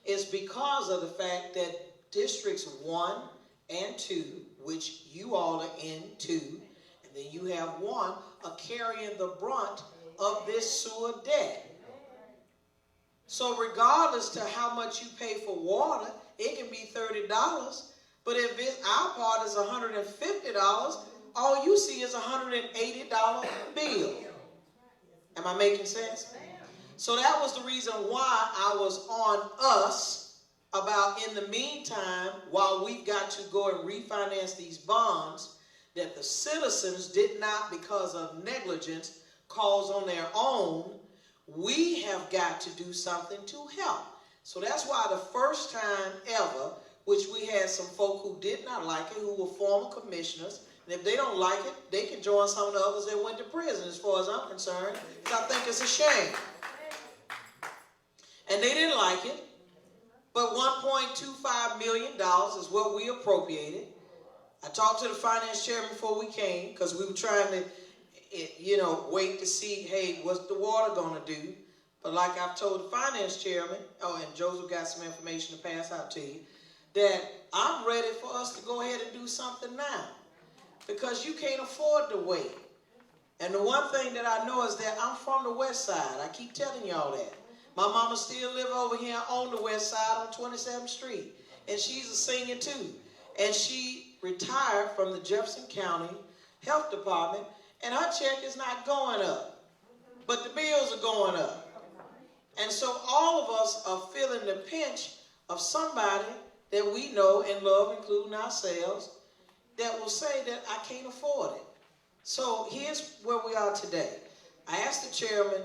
It's because of the fact that districts 1 and 2, which you all are in 2, and then you have 1, are carrying the brunt of this sewer debt. So regardless to how much you pay for water, it can be $30, but if our part is $150, all you see is a $180 bill. Am I making sense? So that was the reason why I was on us about, in the meantime, while we've got to go and refinance these bonds, that the citizens did not, because of negligence, cause on their own. We have got to do something to help. So that's why the first time ever, which we had some folk who did not like it, who were former commissioners, and if they don't like it, they can join some of the others that went to prison, as far as I'm concerned, because I think it's a shame. And they didn't like it, but $1.25 million is what we appropriated. I talked to the finance chairman before we came, because we were trying to, wait to see, hey, what's the water going to do? But like I've told the finance chairman, and Joseph got some information to pass out to you, that I'm ready for us to go ahead and do something now, because you can't afford to wait. And the one thing that I know is that I'm from the west side. I keep telling y'all that. My mama still live over here on the west side on 27th Street. And she's a senior too. And she retired from the Jefferson County Health Department, and her check is not going up. But the bills are going up. And so all of us are feeling the pinch of somebody that we know and love, including ourselves, that will say that I can't afford it. So here's where we are today. I asked the chairman,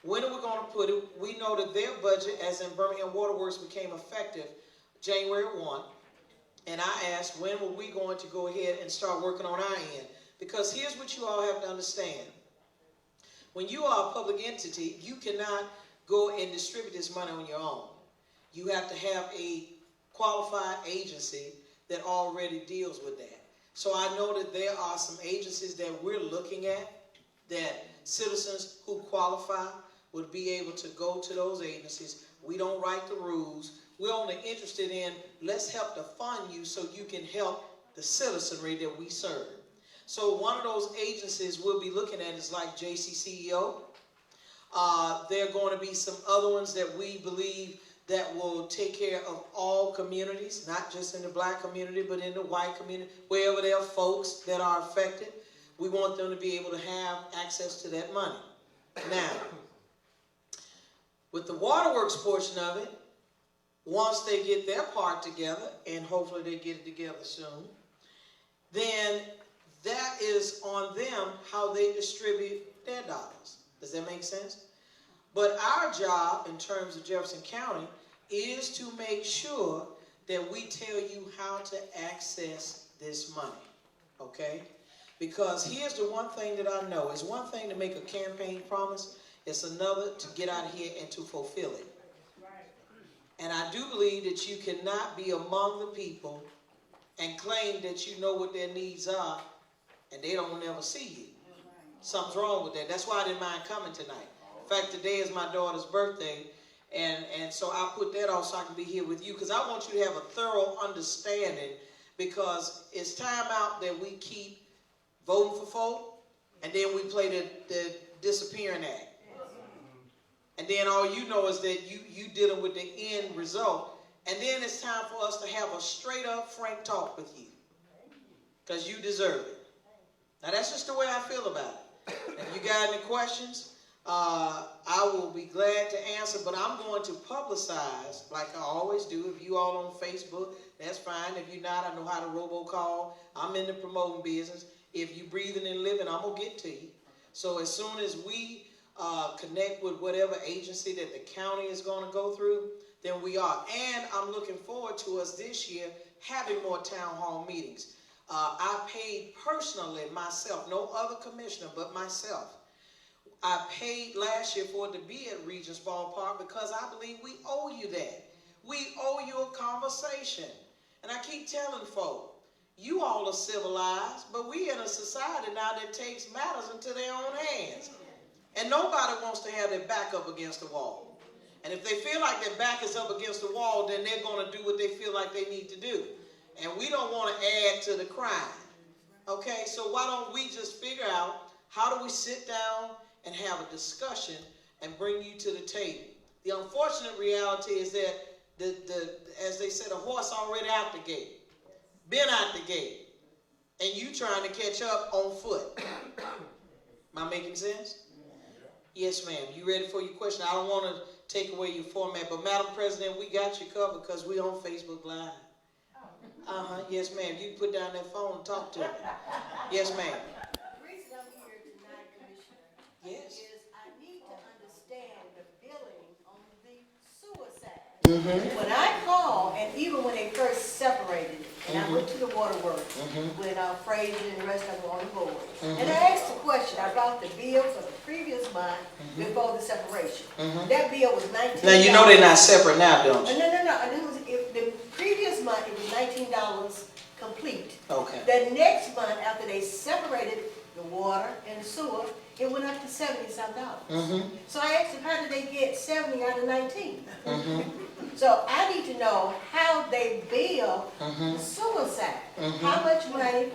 when are we going to put it? We know that their budget, as in Birmingham Waterworks, became effective January 1. And I asked, when were we going to go ahead and start working on our end? Because here's what you all have to understand. When you are a public entity, you cannot go and distribute this money on your own. You have to have a qualified agency that already deals with that. So I know that there are some agencies that we're looking at, that citizens who qualify would be able to go to those agencies. We don't write the rules. We're only interested in, let's help to fund you so you can help the citizenry that we serve. So one of those agencies we'll be looking at is like JCCEO. There are going to be some other ones that we believe that will take care of all communities, not just in the black community, but in the white community, wherever there are folks that are affected. We want them to be able to have access to that money. Now, with the waterworks portion of it, once they get their part together, and hopefully they get it together soon, then that is on them how they distribute their dollars. Does that make sense? But our job in terms of Jefferson County is to make sure that we tell you how to access this money, okay? Because here's the one thing that I know. It's one thing to make a campaign promise. It's another to get out here and to fulfill it. And I do believe that you cannot be among the people and claim that you know what their needs are and they don't never see you. Something's wrong with that. That's why I didn't mind coming tonight. In fact, today is my daughter's birthday, and so I put that on so I can be here with you, because I want you to have a thorough understanding, because it's time out that we keep voting for folk, and then we play the disappearing act. And then all you know is that you dealing with the end result, and then it's time for us to have a straight up frank talk with you, because you deserve it. Now that's just the way I feel about it. If you got any questions, I will be glad to answer, but I'm going to publicize like I always do. If you all on Facebook, that's fine. If you're not, I know how to robocall. I'm in the promoting business. If you breathing and living, I'm going to get to you. So as soon as we connect with whatever agency that the county is going to go through, then we are. And I'm looking forward to us this year having more town hall meetings. I paid personally myself, no other commissioner but myself. I paid last year for it to be at Regents Ballpark because I believe we owe you that. We owe you a conversation. And I keep telling folk, you all are civilized, but we in a society now that takes matters into their own hands. And nobody wants to have their back up against the wall. And if they feel like their back is up against the wall, then they're going to do what they feel like they need to do. And we don't want to add to the crime. Okay, so why don't we just figure out how do we sit down and have a discussion and bring you to the table. The unfortunate reality is that, as they said, a horse already out the gate, been out the gate. and you trying to catch up on foot. Am I making sense? Yes, ma'am. You ready for your question? I don't want to take away your format, but Madam President, we got you covered because we on Facebook Live. Yes, ma'am. You can put down that phone and talk to me. Yes, ma'am.
The reason I'm here tonight, Commissioner,
Yes.
is I need to understand the billing on the sewer side.
Mm-hmm.
When I called, and even when they first separated it, and I went to the waterworks with Fraser and the rest of them on the board, and I asked the question, I brought the bill for the previous month before the separation. That bill was $19.
Now, you know they're not separate now, don't you?
No. The previous month, it was $19 complete.
Okay.
The next month, after they separated the water and the sewer, it went up to $70-some. So I asked them, how did they get 70 out of 19? So I need to know how they bill the sewer side. How much money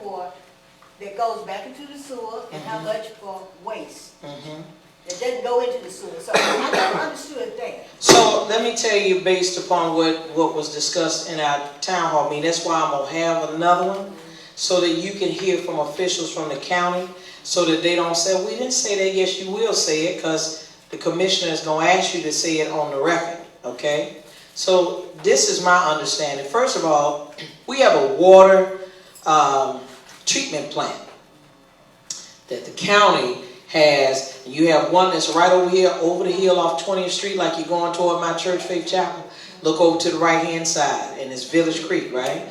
that goes back into the sewer and how much for waste. That doesn't go into the sewer. So I never understood that.
So let me tell you, based upon what was discussed in our town hall meeting, that's why I'm going to have another one, so that you can hear from officials from the county, so that they don't say, we didn't say that. Yes, you will say it, because the commissioner is going to ask you to say it on the record, okay? So this is my understanding. First of all, we have a water treatment plant that the county has. You have one that's right over here, over the hill off 20th Street, like you're going toward my church, Faith Chapel. Look over to the right-hand side, and it's Village Creek, right?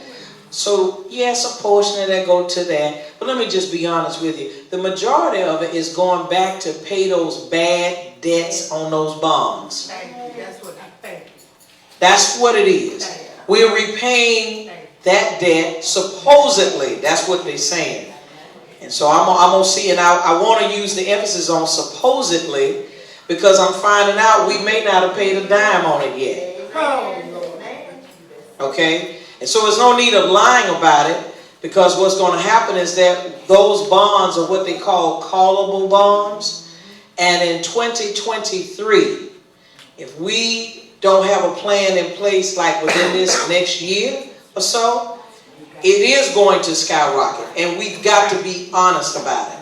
So, yes, a portion of that go to that. But let me just be honest with you. The majority of it is going back to pay those bad debts on those bonds.
Thank you, that's what I think.
That's what it is. We're repaying that debt, supposedly. That's what they're saying. And so I'm going to see, and I want to use the emphasis on supposedly, because I'm finding out we may not have paid a dime on it yet. Okay? And so there's no need of lying about it, because what's going to happen is that those bonds are what they call callable bonds. And in 2023, if we don't have a plan in place like within this next year or so, it is going to skyrocket. And we've got to be honest about it.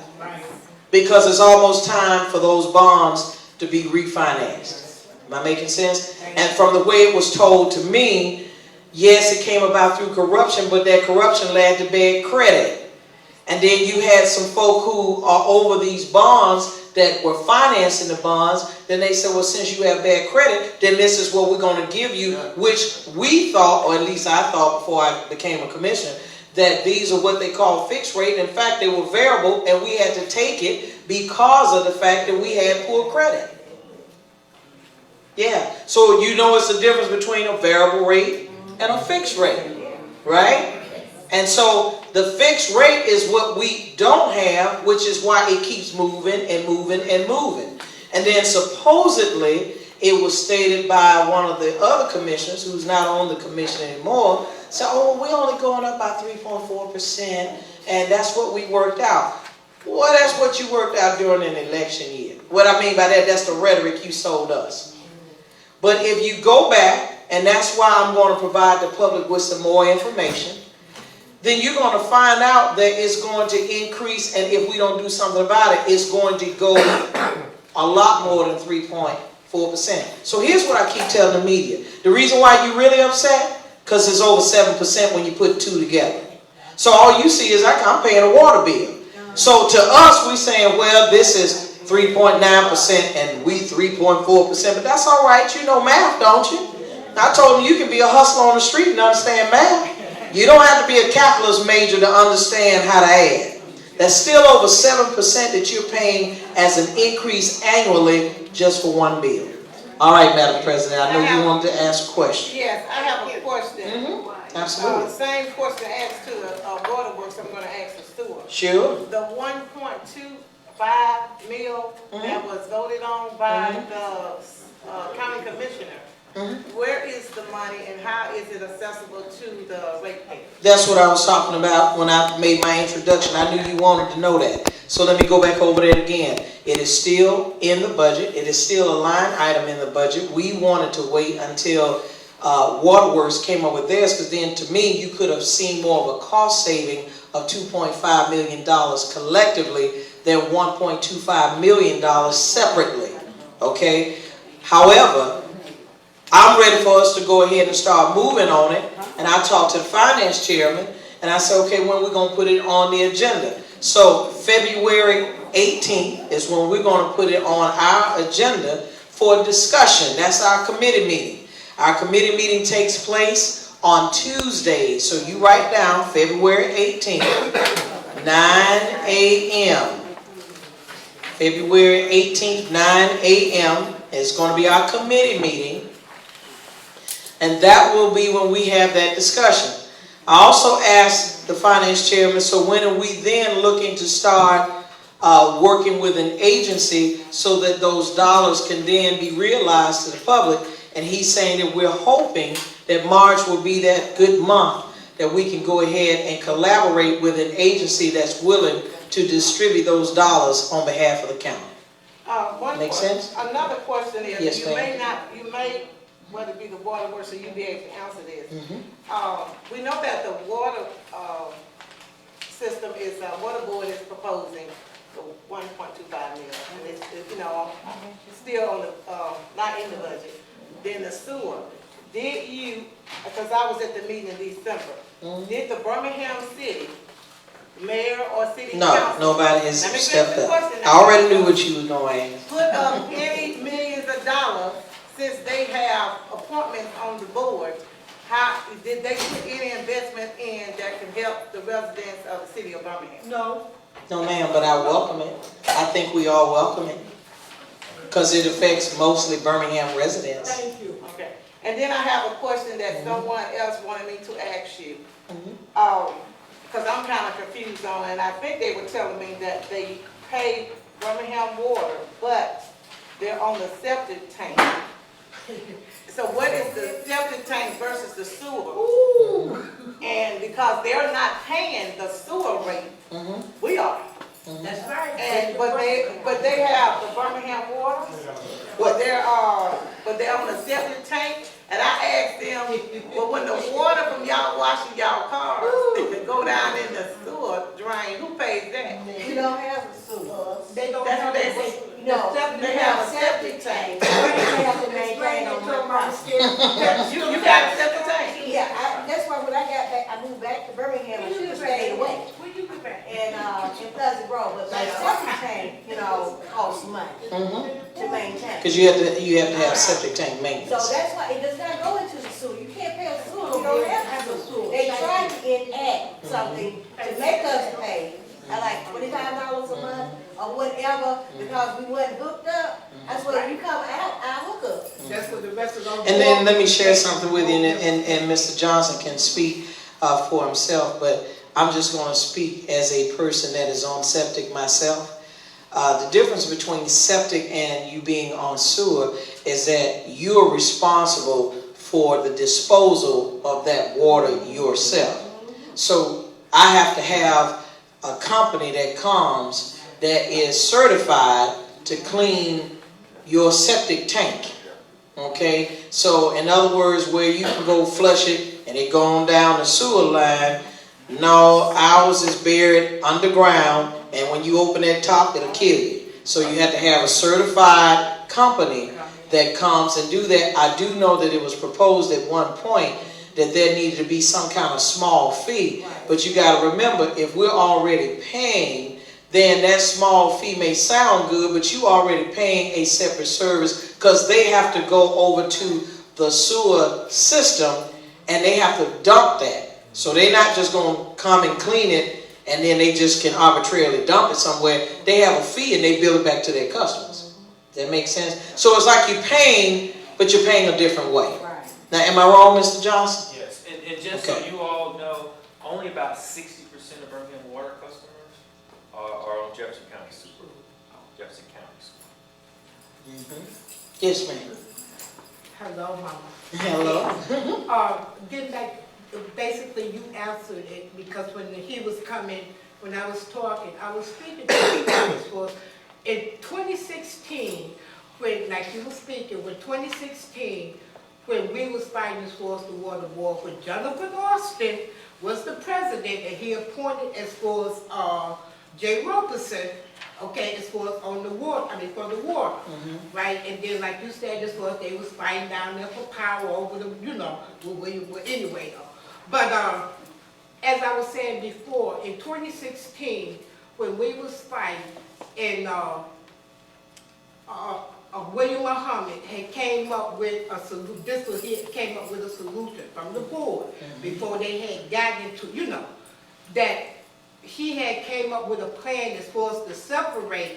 Because it's almost time for those bonds to be refinanced. Am I making sense? And from the way it was told to me, yes, it came about through corruption, but that corruption led to bad credit. And then you had some folk who are over these bonds that were financing the bonds. Then they said, well, since you have bad credit, then this is what we're going to give you, which we thought, or at least I thought before I became a commissioner, that these are what they call fixed rate. In fact, they were variable, and we had to take it because of the fact that we had poor credit. Yeah, so you know it's the difference between a variable rate and a fixed rate, right? And so the fixed rate is what we don't have, which is why it keeps moving and moving and moving. And then supposedly it was stated by one of the other commissioners, who's not on the commission anymore, said, oh, we're only going up by 3.4%, and that's what we worked out. Well, that's what you worked out during an election year. What I mean by that, that's the rhetoric you sold us. But if you go back, and that's why I'm going to provide the public with some more information, then you're going to find out that it's going to increase, and if we don't do something about it, it's going to go a lot more than 3.4%. So here's what I keep telling the media. The reason why you're really upset, because it's over 7% when you put two together. So all you see is I'm paying a water bill. So to us, we're saying, well, this is 3.9% and we 3.4%, but that's all right. You know math, don't you? I told them you can be a hustler on the street and understand math. You don't have to be a calculus major to understand how to add. That's still over 7% that you're paying as an increase annually just for one bill. All right, Madam President, I know you wanted to ask a question.
Yes, I have a question.
Absolutely.
Same question asked to the waterworks, I'm going to ask the sewer.
Sure.
The 1.25 mil that was voted on by the county commissioner, where is the money and how is it accessible to the ratepayers?
That's what I was talking about when I made my introduction. I knew you wanted to know that. So let me go back over that again. It is still in the budget. It is still a line item in the budget. We wanted to wait until Waterworks came up with theirs, because then to me, you could have seen more of a cost saving of $2.5 million collectively than $1.25 million separately, okay? However, I'm ready for us to go ahead and start moving on it, and I talked to the finance chairman, and I said, okay, when we're going to put it on the agenda? So February 18th is when we're going to put it on our agenda for discussion. That's our committee meeting. Our committee meeting takes place on Tuesday. So you write down February 18th, 9 a.m. February 18th, 9 a.m. is going to be our committee meeting. And that will be when we have that discussion. I also asked the finance chairman, so when are we then looking to start working with an agency so that those dollars can then be realized to the public? And he's saying that we're hoping that March will be that good month that we can go ahead and collaborate with an agency that's willing to distribute those dollars on behalf of the county. Make sense?
Another question is,
Yes,
you may, whether it be the waterworks or you be able to answer this. We know that the water system is, water board is proposing the 1.25 million. And it's, it's still on the, not in the budget. Then the sewer. Did you, because I was at the meeting in December, did the Birmingham City mayor or city council?
No, nobody has stepped up. I already knew what you was going to ask.
Put up any millions of dollars since they have appointments on the board? How did they put any investment in that can help the residents of the city of Birmingham?
No.
No, ma'am, but I welcome it. I think we all welcome it, because it affects mostly Birmingham residents.
Thank you.
Okay. And then I have a question that someone else wanted me to ask you. Because I'm kind of confused on it, and I think they were telling me that they pay Birmingham Water, but they're on the septic tank. So what is the septic tank versus the sewer?
Ooh.
And because they're not paying the sewer rate, we are.
That's right.
And but they have the Birmingham Water, but they're on the septic tank. And I asked them, well, when the water from y'all washing y'all cars go down in the sewer drain, who pays that?
We don't have a sewer.
They don't
That's
have
what they
a-
say.
No,
They have a septic tank.
we have to maintain on my property.
You got a septic tank?
Yeah, that's why when I got back, I moved back to Birmingham, I should have stayed away.
When you get back?
And, in Pleasant Grove, but my septic tank, costs money to maintain.
Because you have to have septic tank
So
maintenance.
that's why it does not go into the sewer. You can't pay a sewer, you don't have a sewer. They tried to enact something to make us pay, like $25 a month or whatever, because we wasn't hooked up. That's why you come out, I hook up.
That's what the rest of them.
And then let me share something with you, and Mr. Johnson can speak for himself, but I'm just going to speak as a person that is on septic myself. The difference between septic and you being on sewer is that you are responsible for the disposal of that water yourself. So I have to have a company that comes that is certified to clean your septic tank. Okay? So in other words, where you can go flush it and it going down the sewer line, no, ours is buried underground, and when you open that top, it'll kill you. So you have to have a certified company that comes and do that. I do know that it was proposed at one point that there needed to be some kind of small fee, but you got to remember, if we're already paying, then that small fee may sound good, but you already paying a separate service, because they have to go over to the sewer system and they have to dump that. So they're not just going to come and clean it and then they just can arbitrarily dump it somewhere. They have a fee and they bill it back to their customers. Does that make sense? So it's like you're paying, but you're paying a different way. Now, am I wrong, Mr. Johnson?
Yes, and just so you all know, only about 60% of Birmingham water customers are on Jefferson County Sewer. Jefferson County Sewer.
Yes, ma'am.
Hello, Mama.
Hello.
Getting back, basically you answered it, because when he was coming, when I was talking, I was speaking to you for in 2016, when, like you were speaking, when 2016, when we was fighting as far as the water board, when Jonathan Austin was the president, and he appointed as far as, Jay Robertson, okay, as far as on the water, for the water, right? And then, like you said, as far as they was fighting down there for power over the, anyway, though. But, as I was saying before, in 2016, when we was fighting, and, William Muhammad had came up with a solution, he came up with a solution from the board, before they had gotten into, that he had came up with a plan as far as to separate,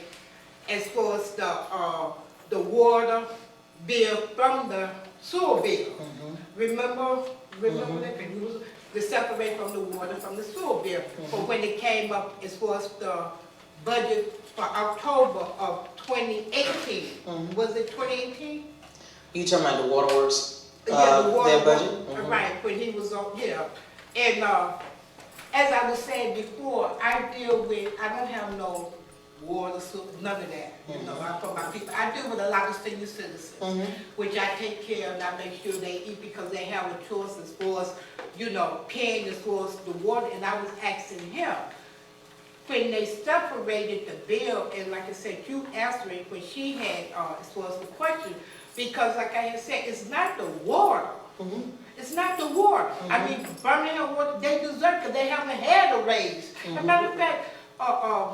as far as the water bill from the sewer bill. Remember that? It was to separate from the water from the sewer bill. But when it came up as far as the budget for October of 2018, was it 2018?
You talking about the waterworks,
Yeah, the water,
their budget?
right, when he was on, and, as I was saying before, I don't have no water, none of that, I'm for my people. I deal with a lot of senior citizens, which I take care of, and I make sure they eat because they have a choice as far as, paying as far as the water, and I was asking him, when they separated the bill, and like I said, you answered it when she had, as far as the question, because like I had said, it's not the water. It's not the water. Birmingham water, they deserve, because they haven't had a raise. As a matter of fact,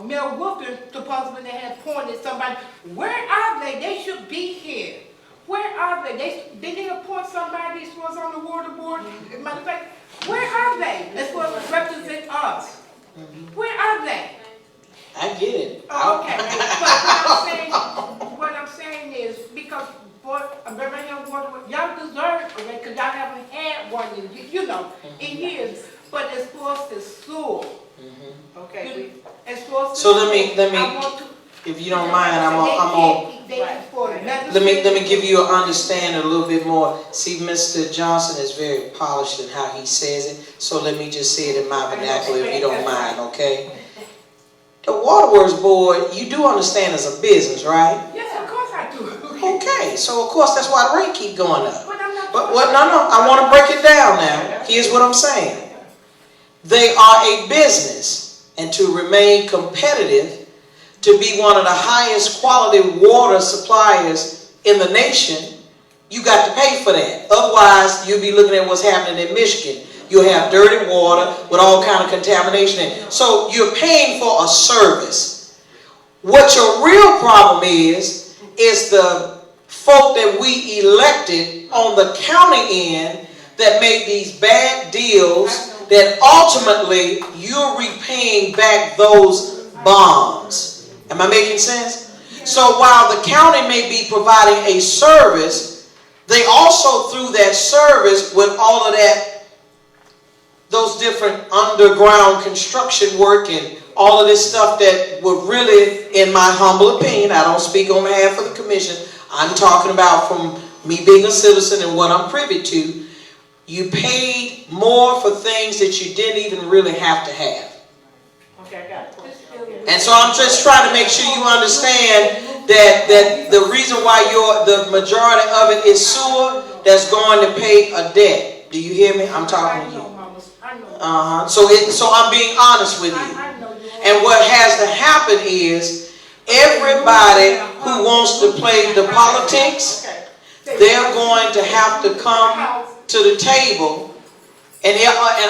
Mel Wilson, supposedly they had appointed somebody. Where are they? They should be here. Where are they? Did they appoint somebody as far as on the water board? As a matter of fact, where are they as far as represent us? Where are they?
I get it.
Oh, okay. But what I'm saying is, because Birmingham water, y'all deserve a rate, because y'all haven't had one in years. But as far as the sewer, okay, as far as
So
the
let me,
I want to,
if you don't mind, let me give you an understanding a little bit more. See, Mr. Johnson is very polished in how he says it, so let me just say it in my vernacular if you don't mind, okay? The Waterworks Board, you do understand it's a business, right?
yes, of course I do.
Okay, so of course that's why the rate keep going up. But what? No, I want to break it down now. Here's what I'm saying. They are a business, and to remain competitive, to be one of the highest quality water suppliers in the nation, you got to pay for that. Otherwise, you'll be looking at what's happening in Michigan. You'll have dirty water with all kind of contamination in it. So you're paying for a service. What your real problem is the folk that we elected on the county end that made these bad deals that ultimately you're repaying back those bonds. Am I making sense? So while the county may be providing a service, they also through that service with all of that, those different underground construction work and all of this stuff that would really, in my humble opinion, I don't speak on behalf of the commission, I'm talking about from me being a citizen and what I'm privy to, you paid more for things that you didn't even really have to have.
Okay, I got it.
And so I'm just trying to make sure you understand that the reason why the majority of it is sewer that's going to pay a debt. Do you hear me? I'm talking to you. So I'm being honest with you. And what has to happen is everybody who wants to play the politics, they're going to have to come to the table, and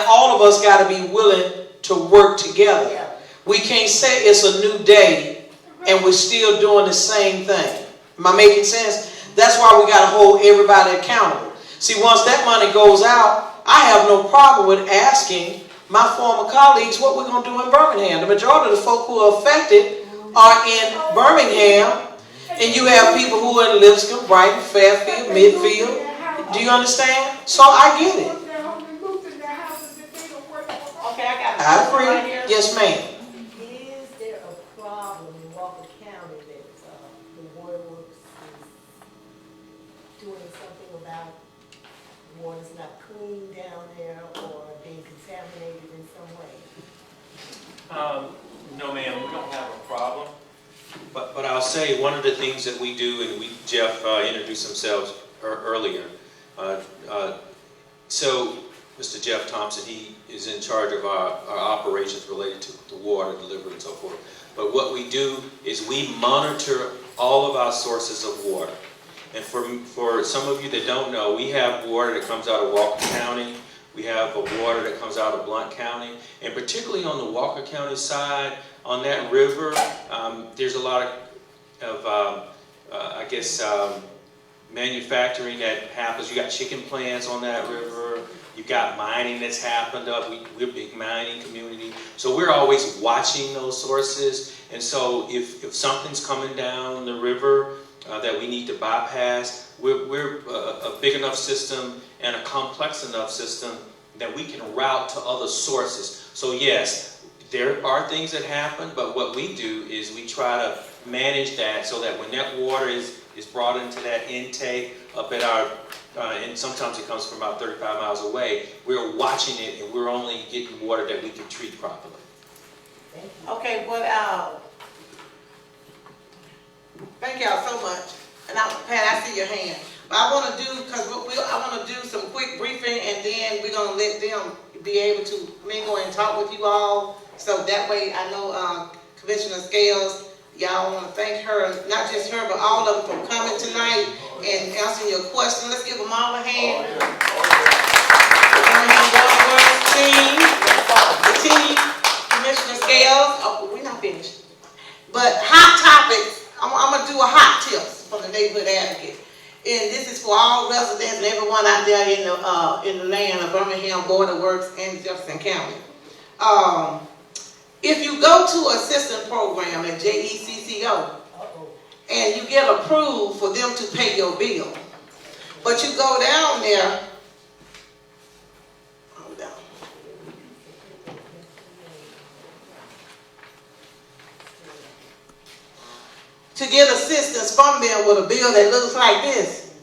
all of us got to be willing to work together. We can't say it's a new day and we're still doing the same thing. Am I making sense? That's why we got to hold everybody accountable. See, once that money goes out, I have no problem with asking my former colleagues what we're going to do in Birmingham. The majority of the folk who are affected are in Birmingham, and you have people who are in Lipscomb, Brighton, Fairfield, Midfield. Do you understand? So I get it.
Okay, I got it.
I agree. Yes, ma'am.
Is there a problem in Walker County that the waterworks is doing something about water's not clean down there or being contaminated in some way?
No, ma'am, we don't have a problem.
But I'll say one of the things that we do, and Jeff introduced himself earlier, So, Mr. Jeff Thompson, he is in charge of our operations related to the water delivery and so forth. But what we do is we monitor all of our sources of water. And for some of you that don't know, we have water that comes out of Walker County. We have water that comes out of Blount County. And particularly on the Walker County side, on that river, there's a lot of manufacturing that happens. You got chicken plants on that river. You've got mining that's happened up. We're a big mining community. So we're always watching those sources. And so if something's coming down the river that we need to bypass, we're a big enough system and a complex enough system that we can route to other sources. So yes, there are things that happen, but what we do is we try to manage that so that when that water is brought into that intake up at our, and sometimes it comes from about 35 miles away, we're watching it and we're only getting water that we can treat properly.
Okay, well, thank y'all so much. And Pat, I see your hand. But I want to do, because I want to do some quick briefing, and then we're going to let them be able to mingle and talk with you all. So that way I know Commissioner Scales, y'all want to thank her, not just her, but all of them for coming tonight and answering your questions. Let's give them all a hand. The team, Commissioner Scales. Oh, we're not finished. But hot topics, I'm going to do a hot tips from the Neighborhood Advocate. And this is for all residents and everyone out there in the land of Birmingham, Border Works, and Jefferson County. If you go to an assistance program at JECCO and you get approved for them to pay your bill, but you go down there, hold on. To get assistance from them with a bill that looks like this,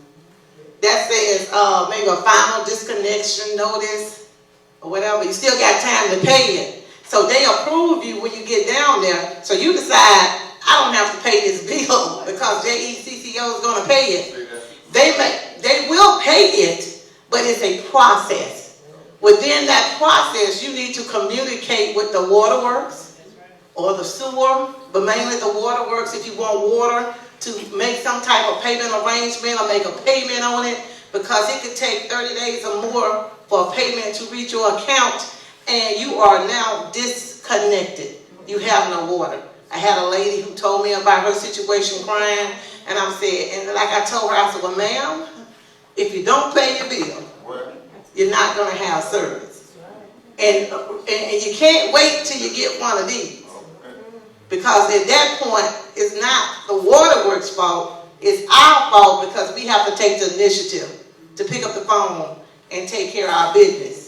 that says maybe a final disconnection notice or whatever, you still got time to pay it. So they approve you when you get down there, so you decide, I don't have to pay this bill because JECCO is going to pay it. They will pay it, but it's a process. Within that process, you need to communicate with the waterworks or the sewer, but mainly the waterworks if you want water to make some type of payment arrangement or make a payment on it, because it could take 30 days or more for a payment to reach your account, and you are now disconnected. You have no water. I had a lady who told me about her situation crying, and I'm saying, and like I told her, I said, well, ma'am, if you don't pay your bill, you're not going to have service. And you can't wait till you get one of these. Because at that point, it's not the waterworks' fault, it's our fault because we have to take the initiative to pick up the phone and take care of our business.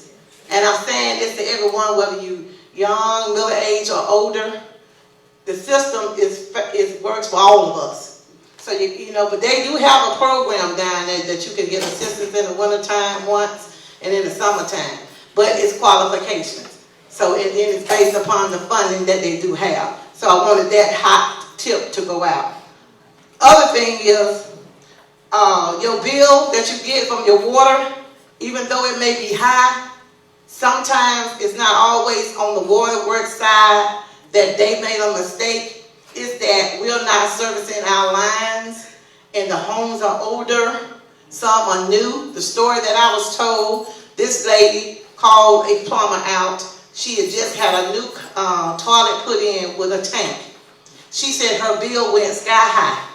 And I'm saying this to everyone, whether you young, middle-aged, or older, the system works for all of us. So, but they do have a program down there that you can get assistance in the wintertime once and in the summertime. But it's qualifications. So it's based upon the funding that they do have. So I wanted that hot tip to go out. Other thing is, your bill that you get from your water, even though it may be high, sometimes it's not always on the waterworks side that they made a mistake. It's that we're not servicing our lines and the homes are older. Some are new. The story that I was told, this lady called a plumber out. She had just had a new toilet put in with a tank. She said her bill went sky high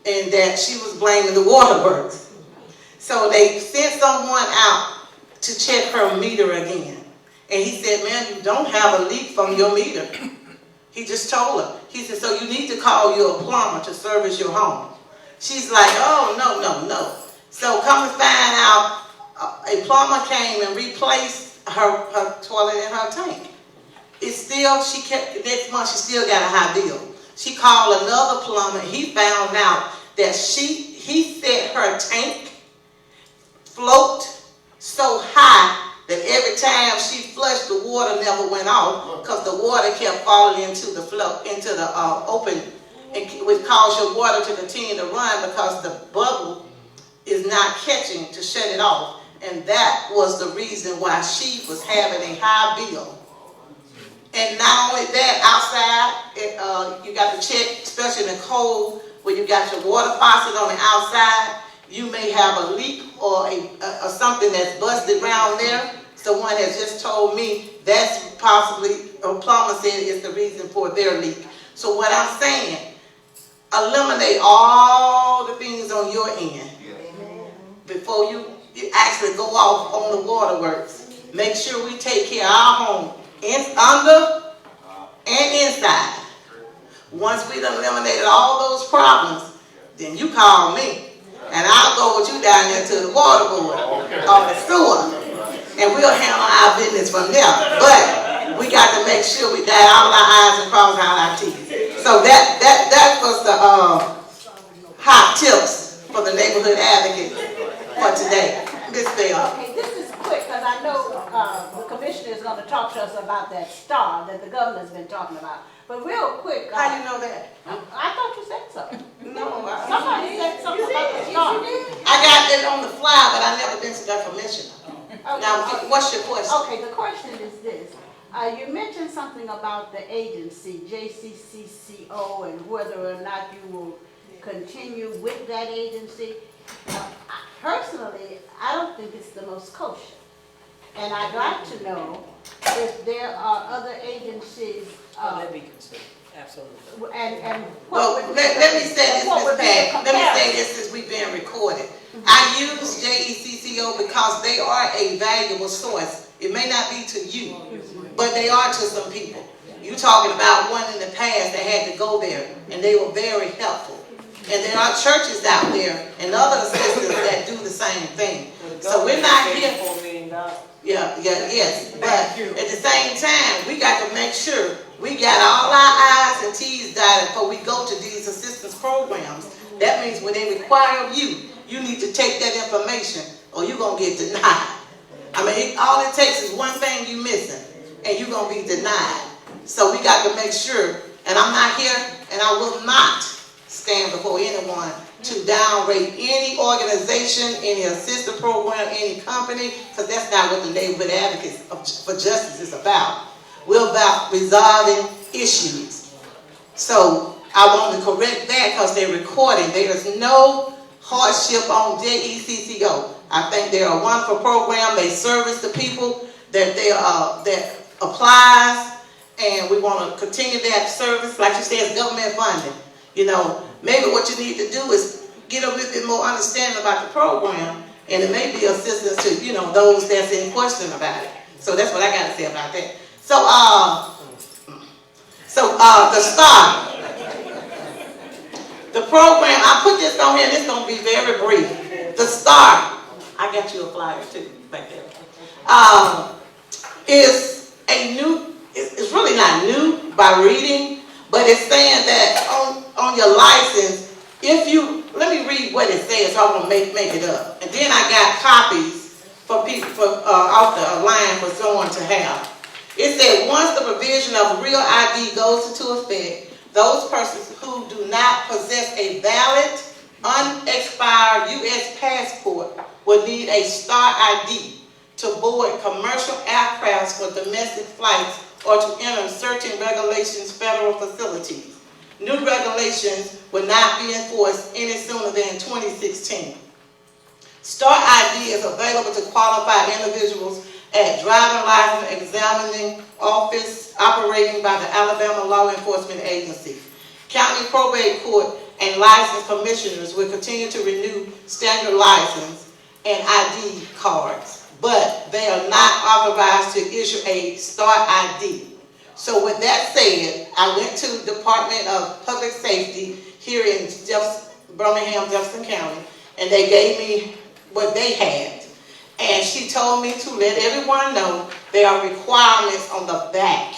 and that she was blaming the waterworks. So they sent someone out to check her meter again. And he said, ma'am, you don't have a leak from your meter. He just told her. He said, so you need to call your plumber to service your home. She's like, oh, no. So come to find out, a plumber came and replaced her toilet and her tank. It's still, next month she still got a high bill. She called another plumber. He found out that he set her tank float so high that every time she flushed, the water never went off because the water kept falling into the open, and which caused your water to continue to run because the bubble is not catching to shut it off. And that was the reason why she was having a high bill. And not only that, outside, you got to check, especially in the cold, when you got your water faucet on the outside, you may have a leak or something that's busted around there. Someone has just told me that's possibly, a plumber said is the reason for their leak. So what I'm saying, eliminate all the things on your end before you actually go off on the waterworks. Make sure we take care of our home, under and inside. Once we've eliminated all those problems, then you call me, and I'll go with you down there to the water board or the sewer, and we'll handle our business from there. But we got to make sure we dot all our I's and cross all our T's. So that was the hot tips for the neighborhood advocate for today. Ms. Bell.
Okay, this is quick, because I know the commissioner is going to talk to us about that star that the governor's been talking about. But real quick.
How you know that?
I thought you said so.
No,
Somebody said something about the star.
I got it on the fly, but I never been to the commissioner. Now, what's your question?
Okay, the question is this. You mentioned something about the agency, JCCCO, and whether or not you will continue with that agency. Personally, I don't think it's the most kosher. And I'd like to know if there are other agencies.
That'd be considered, absolutely.
And
Well, let me say this, Ms. Pat. Let me say this since we've been recorded. I use JECCO because they are a valuable source. It may not be to you, but they are to some people. You talking about one in the past that had to go there, and they were very helpful. And there are churches out there and other systems that do the same thing. So we're not here. Yes. But at the same time, we got to make sure we got all our I's and T's dotted before we go to these assistance programs. That means when they require you, you need to take that information or you're going to get denied. I mean, all it takes is one thing you missing and you're going to be denied. So we got to make sure, and I'm not here and I will not stand before anyone to downrate any organization, any assistance program, any company, because that's not what the Neighborhood Advocates for Justice is about. We're about resolving issues. So I want to correct that because they're recording. There's no hardship on JECCO. I think they're a wonderful program. They service the people that that applies, and we want to continue that service. Like you said, it's government funding. You know, maybe what you need to do is get a little bit more understanding about the program, and it may be assistance to, you know, those that's in question about it. So that's what I got to say about that. So, the STAR, the program, I put this on here, and it's going to be very brief. The STAR, I got you a flyer too, back there, is a new, it's really not new by reading, but it's saying that on your license, if you, let me read what it says, so I'm going to make it up. And then I got copies for people, off the line for someone to have. It said, once the provision of real ID goes into effect, those persons who do not possess a valid, unexpired U.S. passport will need a STAR ID to board commercial aircrafts for domestic flights or to enter certain regulations federal facilities. New regulations will not be enforced any sooner than 2016. STAR ID is available to qualified individuals at driving license examining office operating by the Alabama Law Enforcement Agency. County probate court and license commissioners will continue to renew standard license and ID cards, but they are not authorized to issue a STAR ID. So with that said, I went to the Department of Public Safety here in Birmingham, Jefferson County, and they gave me what they had. And she told me to let everyone know there are requirements on the back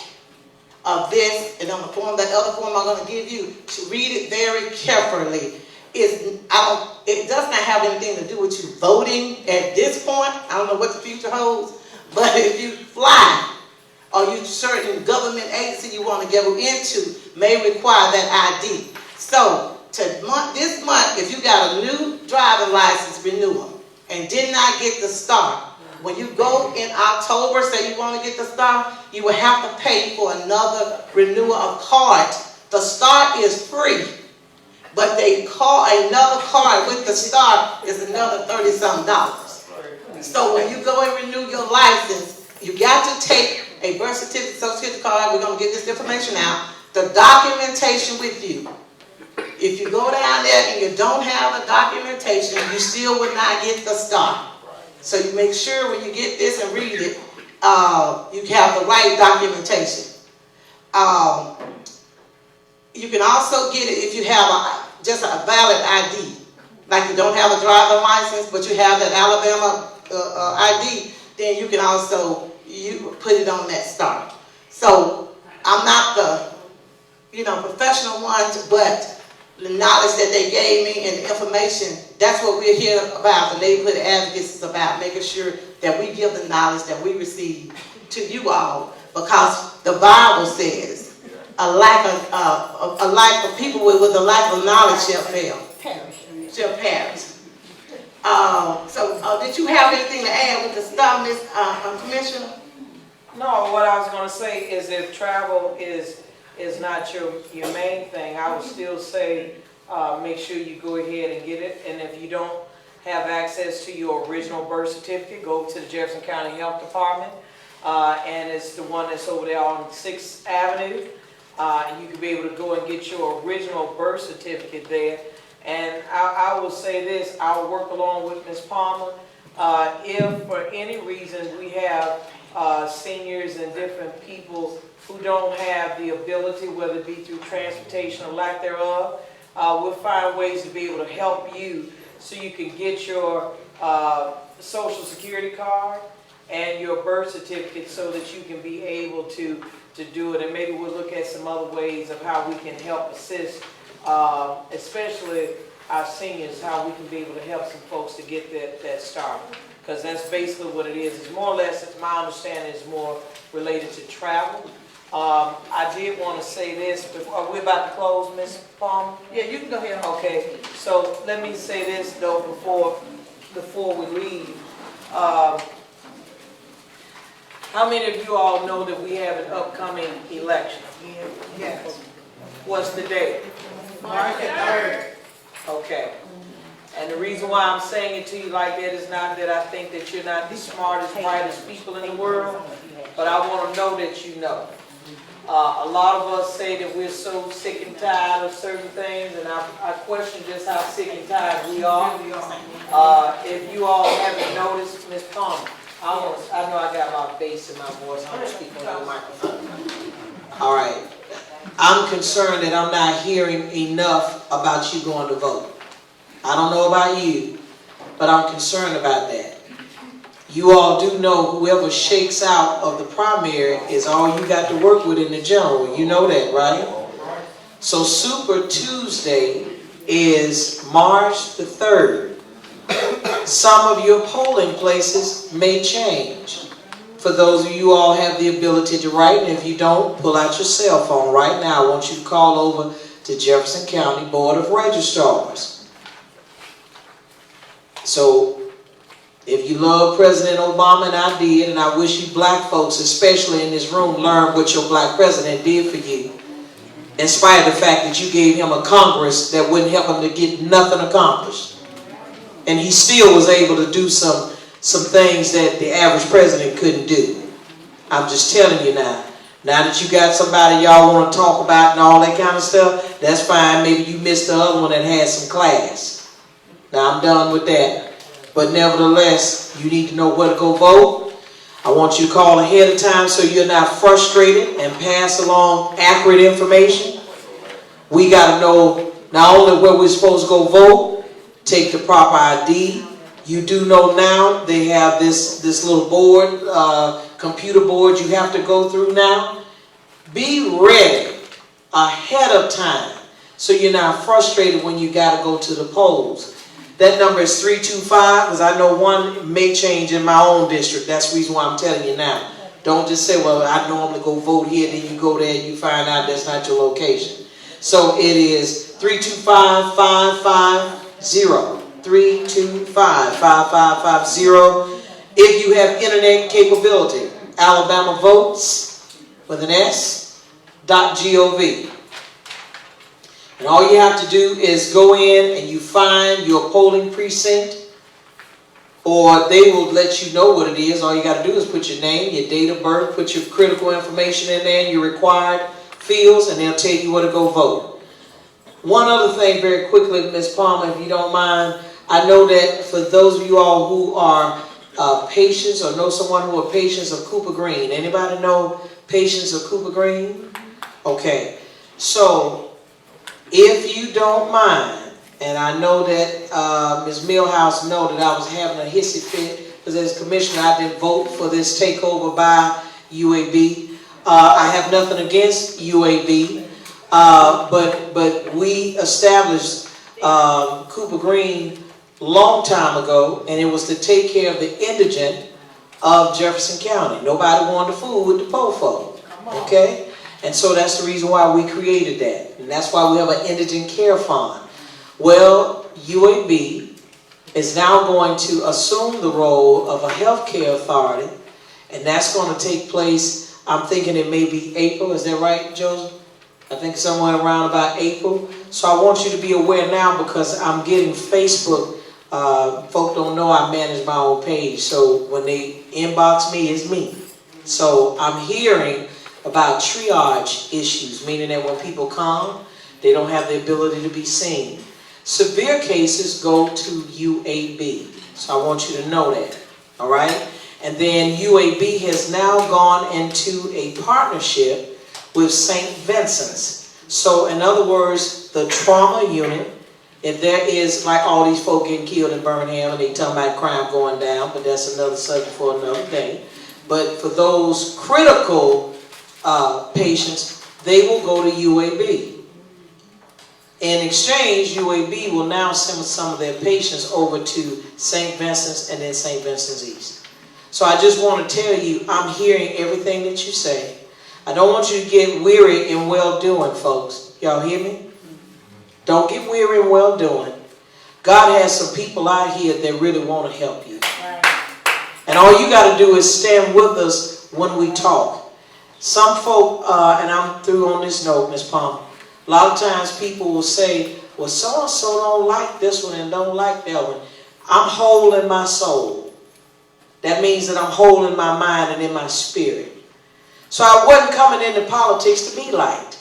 of this and on the form, that other form I'm going to give you, to read it very carefully. It does not have anything to do with you voting at this point. I don't know what the future holds, but if you fly or you certain government agency you want to go into may require that ID. So this month, if you got a new driving license renewal and did not get the star, when you go in October, say you want to get the star, you will have to pay for another renewal of card. The star is free, but they call another card with the star is another $30-something. So when you go and renew your license, you got to take a birth certificate, social security card. We're going to get this information out. The documentation with you. If you go down there and you don't have the documentation, you still would not get the star. So you make sure when you get this and read it, you have the right documentation. You can also get it if you have just a valid ID. Like you don't have a driving license, but you have that Alabama ID, then you can also put it on that star. So I'm not the professional one, but the knowledge that they gave me and the information, that's what we're here about. The neighborhood advocates is about making sure that we give the knowledge that we receive to you all, because the Bible says a lack of people with a lack of knowledge shall fail. Shall perish. So did you have anything to add with the stuff, Ms. Commissioner?
No, what I was going to say is if travel is not your main thing, I would still say make sure you go ahead and get it. And if you don't have access to your original birth certificate, go to the Jefferson County Health Department. And it's the one that's over there on 6th Avenue. And you can be able to go and get your original birth certificate there. And I will say this, I'll work along with Ms. Palmer. If for any reason we have seniors and different people who don't have the ability, whether it be through transportation or lack thereof, we'll find ways to be able to help you so you can get your social security card and your birth certificate so that you can be able to do it. And maybe we'll look at some other ways of how we can help assist, especially our seniors, how we can be able to help some folks to get that started. Because that's basically what it is. It's more or less, it's my understanding, is more related to travel. I did want to say this, are we about to close, Ms. Palmer?
Yeah, you can go ahead.
Okay, so let me say this though before we leave. How many of you all know that we have an upcoming election?
Yes.
What's the date?
March 3rd.
Okay. And the reason why I'm saying it to you like that is not that I think that you're not the smartest, brightest people in the world, but I want to know that you know. A lot of us say that we're so sick and tired of certain things, and I question just how sick and tired we are. If you all haven't noticed, Ms. Palmer, I know I got my bass in my voice. I'm speaking on the microphone. All right. I'm concerned that I'm not hearing enough about you going to vote. I don't know about you, but I'm concerned about that. You all do know whoever shakes out of the primary is all you got to work with in the general. You know that, right? So Super Tuesday is March the 3rd. Some of your polling places may change. For those of you all have the ability to write, and if you don't, pull out your cell phone right now. I want you to call over to Jefferson County Board of Registrars. So, if you love President Obama, and I did, and I wish you black folks, especially in this room, learn what your black president did for you, in spite of the fact that you gave him a Congress that wouldn't help him to get nothing accomplished. And he still was able to do some things that the average president couldn't do. I'm just telling you now. Now that you got somebody y'all want to talk about and all that kind of stuff, that's fine. Maybe you missed the other one that had some class. Now I'm done with that. But nevertheless, you need to know where to go vote. I want you to call ahead of time so you're not frustrated and pass along accurate information. We got to know not only where we're supposed to go vote, take the proper ID. You do know now they have this little board, computer board you have to go through now. Be ready ahead of time so you're not frustrated when you got to go to the polls. That number is 325, because I know one may change in my own district. That's the reason why I'm telling you now. Don't just say, well, I normally go vote here, then you go there and you find out that's not your location. So it is 325-5550. 325-5550. If you have internet capability, Alabama Votes with an S.gov. And all you have to do is go in and you find your polling precinct, or they will let you know what it is. All you got to do is put your name, your date of birth, put your critical information in there, and your required fields, and they'll tell you where to go vote. One other thing very quickly, Ms. Palmer, if you don't mind, I know that for those of you all who are patients or know someone who are patients of Cooper Green, anybody know patients of Cooper Green? Okay, so if you don't mind, and I know that Ms. Millhouse know that I was having a hissy fit because as commissioner I didn't vote for this takeover by UAB. I have nothing against UAB, but we established Cooper Green long time ago, and it was to take care of the indigent of Jefferson County. Nobody wanted to fool with the poor folk, okay? And so that's the reason why we created that. And that's why we have an indigent care fund. Well, UAB is now going to assume the role of a healthcare authority, and that's going to take place, I'm thinking it may be April. Is that right, Joseph? I think somewhere around about April. So I want you to be aware now because I'm getting Facebook. Folk don't know I manage my own page. So when they inbox me, it's me. So I'm hearing about triage issues, meaning that when people come, they don't have the ability to be seen. Severe cases go to UAB. So I want you to know that. All right? And then UAB has now gone into a partnership with St. Vincent's. So in other words, the trauma unit, if there is, like all these folk getting killed in Birmingham and they talking about crime going down, but that's another subject for another day. But for those critical patients, they will go to UAB. In exchange, UAB will now send some of their patients over to St. Vincent's and then St. Vincent's East. So I just want to tell you, I'm hearing everything that you say. I don't want you to get weary in well-doing, folks. Y'all hear me? Don't get weary in well-doing. God has some people out here that really want to help you. And all you got to do is stand with us when we talk. Some folk, and I'm through on this note, Ms. Palmer, a lot of times people will say, well, so-and-so don't like this one and don't like that one. I'm whole in my soul. That means that I'm whole in my mind and in my spirit. So I wasn't coming into politics to be liked.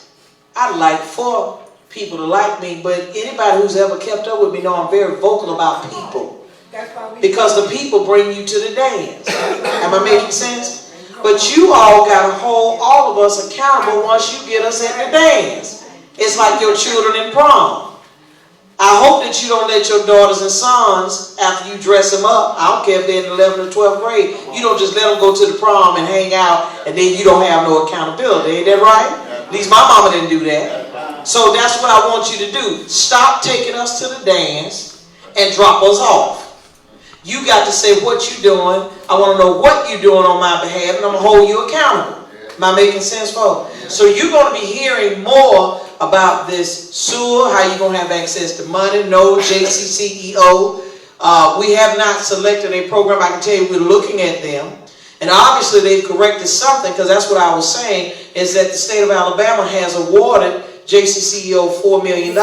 I'd like for people to like me, but anybody who's ever kept up with me know I'm very vocal about people. Because the people bring you to the dance. Am I making sense? But you all got to hold all of us accountable once you get us in the dance. It's like your children in prom. I hope that you don't let your daughters and sons, after you dress them up, I don't care if they're in 11th or 12th grade, you don't just let them go to the prom and hang out and then you don't have no accountability. Ain't that right? At least my mama didn't do that. So that's what I want you to do. Stop taking us to the dance and drop us off. You got to say what you're doing. I want to know what you're doing on my behalf, and I'm going to hold you accountable. Am I making sense, folks? So you're going to be hearing more about this sewer, how you're going to have access to money, no JCCEO. We have not selected a program. I can tell you we're looking at them. And obviously they've corrected something, because that's what I was saying, is that the state of Alabama has awarded JCCEO $4 million.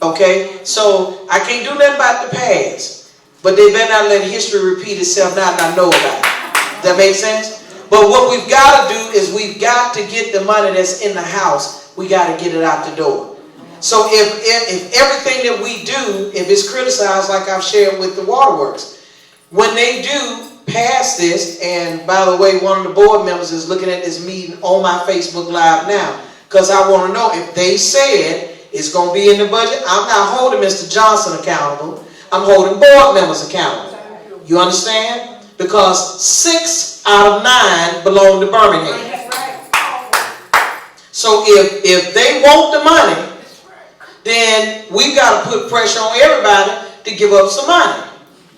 Okay? So I can't do nothing about the past. But they better not let history repeat itself now and I know about it. Does that make sense? But what we've got to do is we've got to get the money that's in the house. We got to get it out the door. So if everything that we do, if it's criticized like I've shared with the waterworks, when they do pass this, and by the way, one of the board members is looking at this meeting on my Facebook Live now, because I want to know if they said it's going to be in the budget. I'm not holding Mr. Johnson accountable. I'm holding board members accountable. You understand? Because 6 out of 9 belong to Birmingham. So if they want the money, then we've got to put pressure on everybody to give up some money.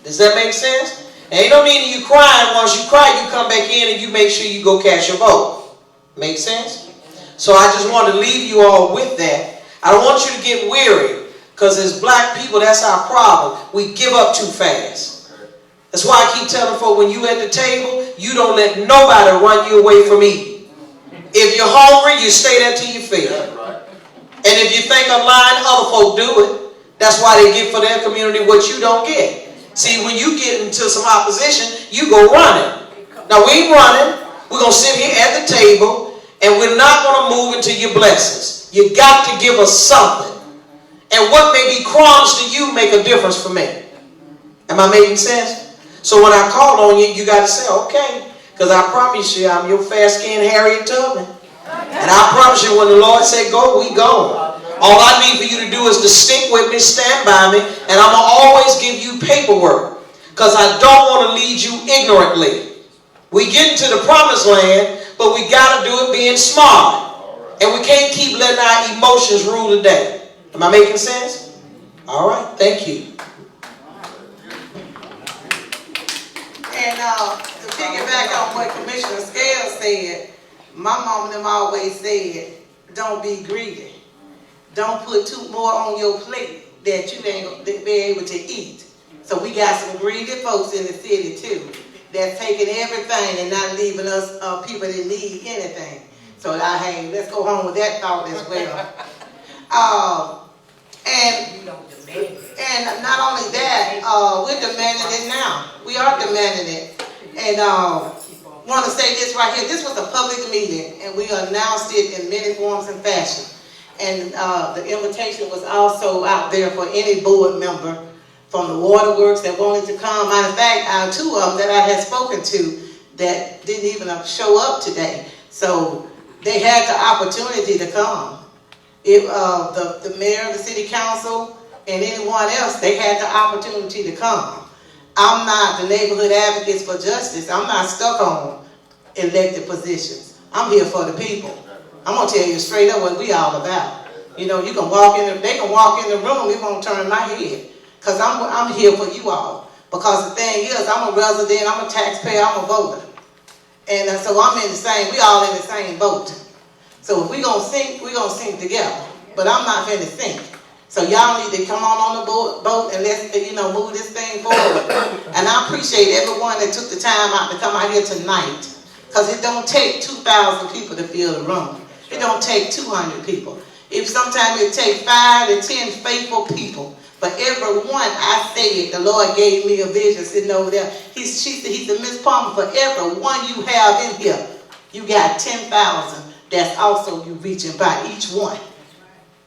Does that make sense? Ain't no need of you crying. Once you cry, you come back in and you make sure you go cast your vote. Make sense? So I just want to leave you all with that. I don't want you to get weary, because as black people, that's our problem. We give up too fast. That's why I keep telling folks, when you at the table, you don't let nobody run you away from eating. If you're hungry, you stay there till you feel. And if you think I'm lying, other folk do it. That's why they get for their community what you don't get. See, when you get into some opposition, you go running. Now, we ain't running. We're going to sit here at the table, and we're not going to move until your blessings. You got to give us something. And what may be crumbs to you make a difference for me. Am I making sense? So when I call on you, you got to say, okay. Because I promise you, I'm your fair-skinned Harriet Tubman. And I promise you, when the Lord said go, we go. All I need for you to do is to stick with me, stand by me, and I'm going to always give you paperwork. Because I don't want to lead you ignorantly. We get into the promised land, but we got to do it being smart. And we can't keep letting our emotions rule the day. Am I making sense? All right, thank you.
And to piggyback on what Commissioner Scales said, my mom and them always said, don't be greedy. Don't put too more on your plate that you ain't gonna be able to eat. So we got some greedy folks in the city too, that's taking everything and not leaving us people that need anything. So hey, let's go home with that thought as well. And not only that, we're demanding it now. We are demanding it. And want to say this right here. This was a public meeting, and we announced it in many forms and fashion. And the invitation was also out there for any board member from the waterworks that wanted to come. Matter of fact, two of them that I had spoken to that didn't even show up today. So they had the opportunity to come. If the mayor, the city council, and anyone else, they had the opportunity to come. I'm not the neighborhood advocates for justice. I'm not stuck on elected positions. I'm here for the people. I'm gonna tell you straight up what we all about. You know, you can walk in, they can walk in the room, it won't turn my head. Cause I'm here for you all. Because the thing is, I'm a resident, I'm a taxpayer, I'm a voter. And so we all in the same boat. So if we gonna sink together. But I'm not finna sink. So y'all need to come on the boat and let's, move this thing forward. And I appreciate everyone that took the time out to come out here tonight. Because it don't take 2,000 people to fill the room. It don't take 200 people. If sometimes it takes 5 to 10 faithful people. But every one, I said, the Lord gave me a vision sitting over there. He said, Miss Palmer, for every one you have in here, you got 10,000 that's also you reaching by each one.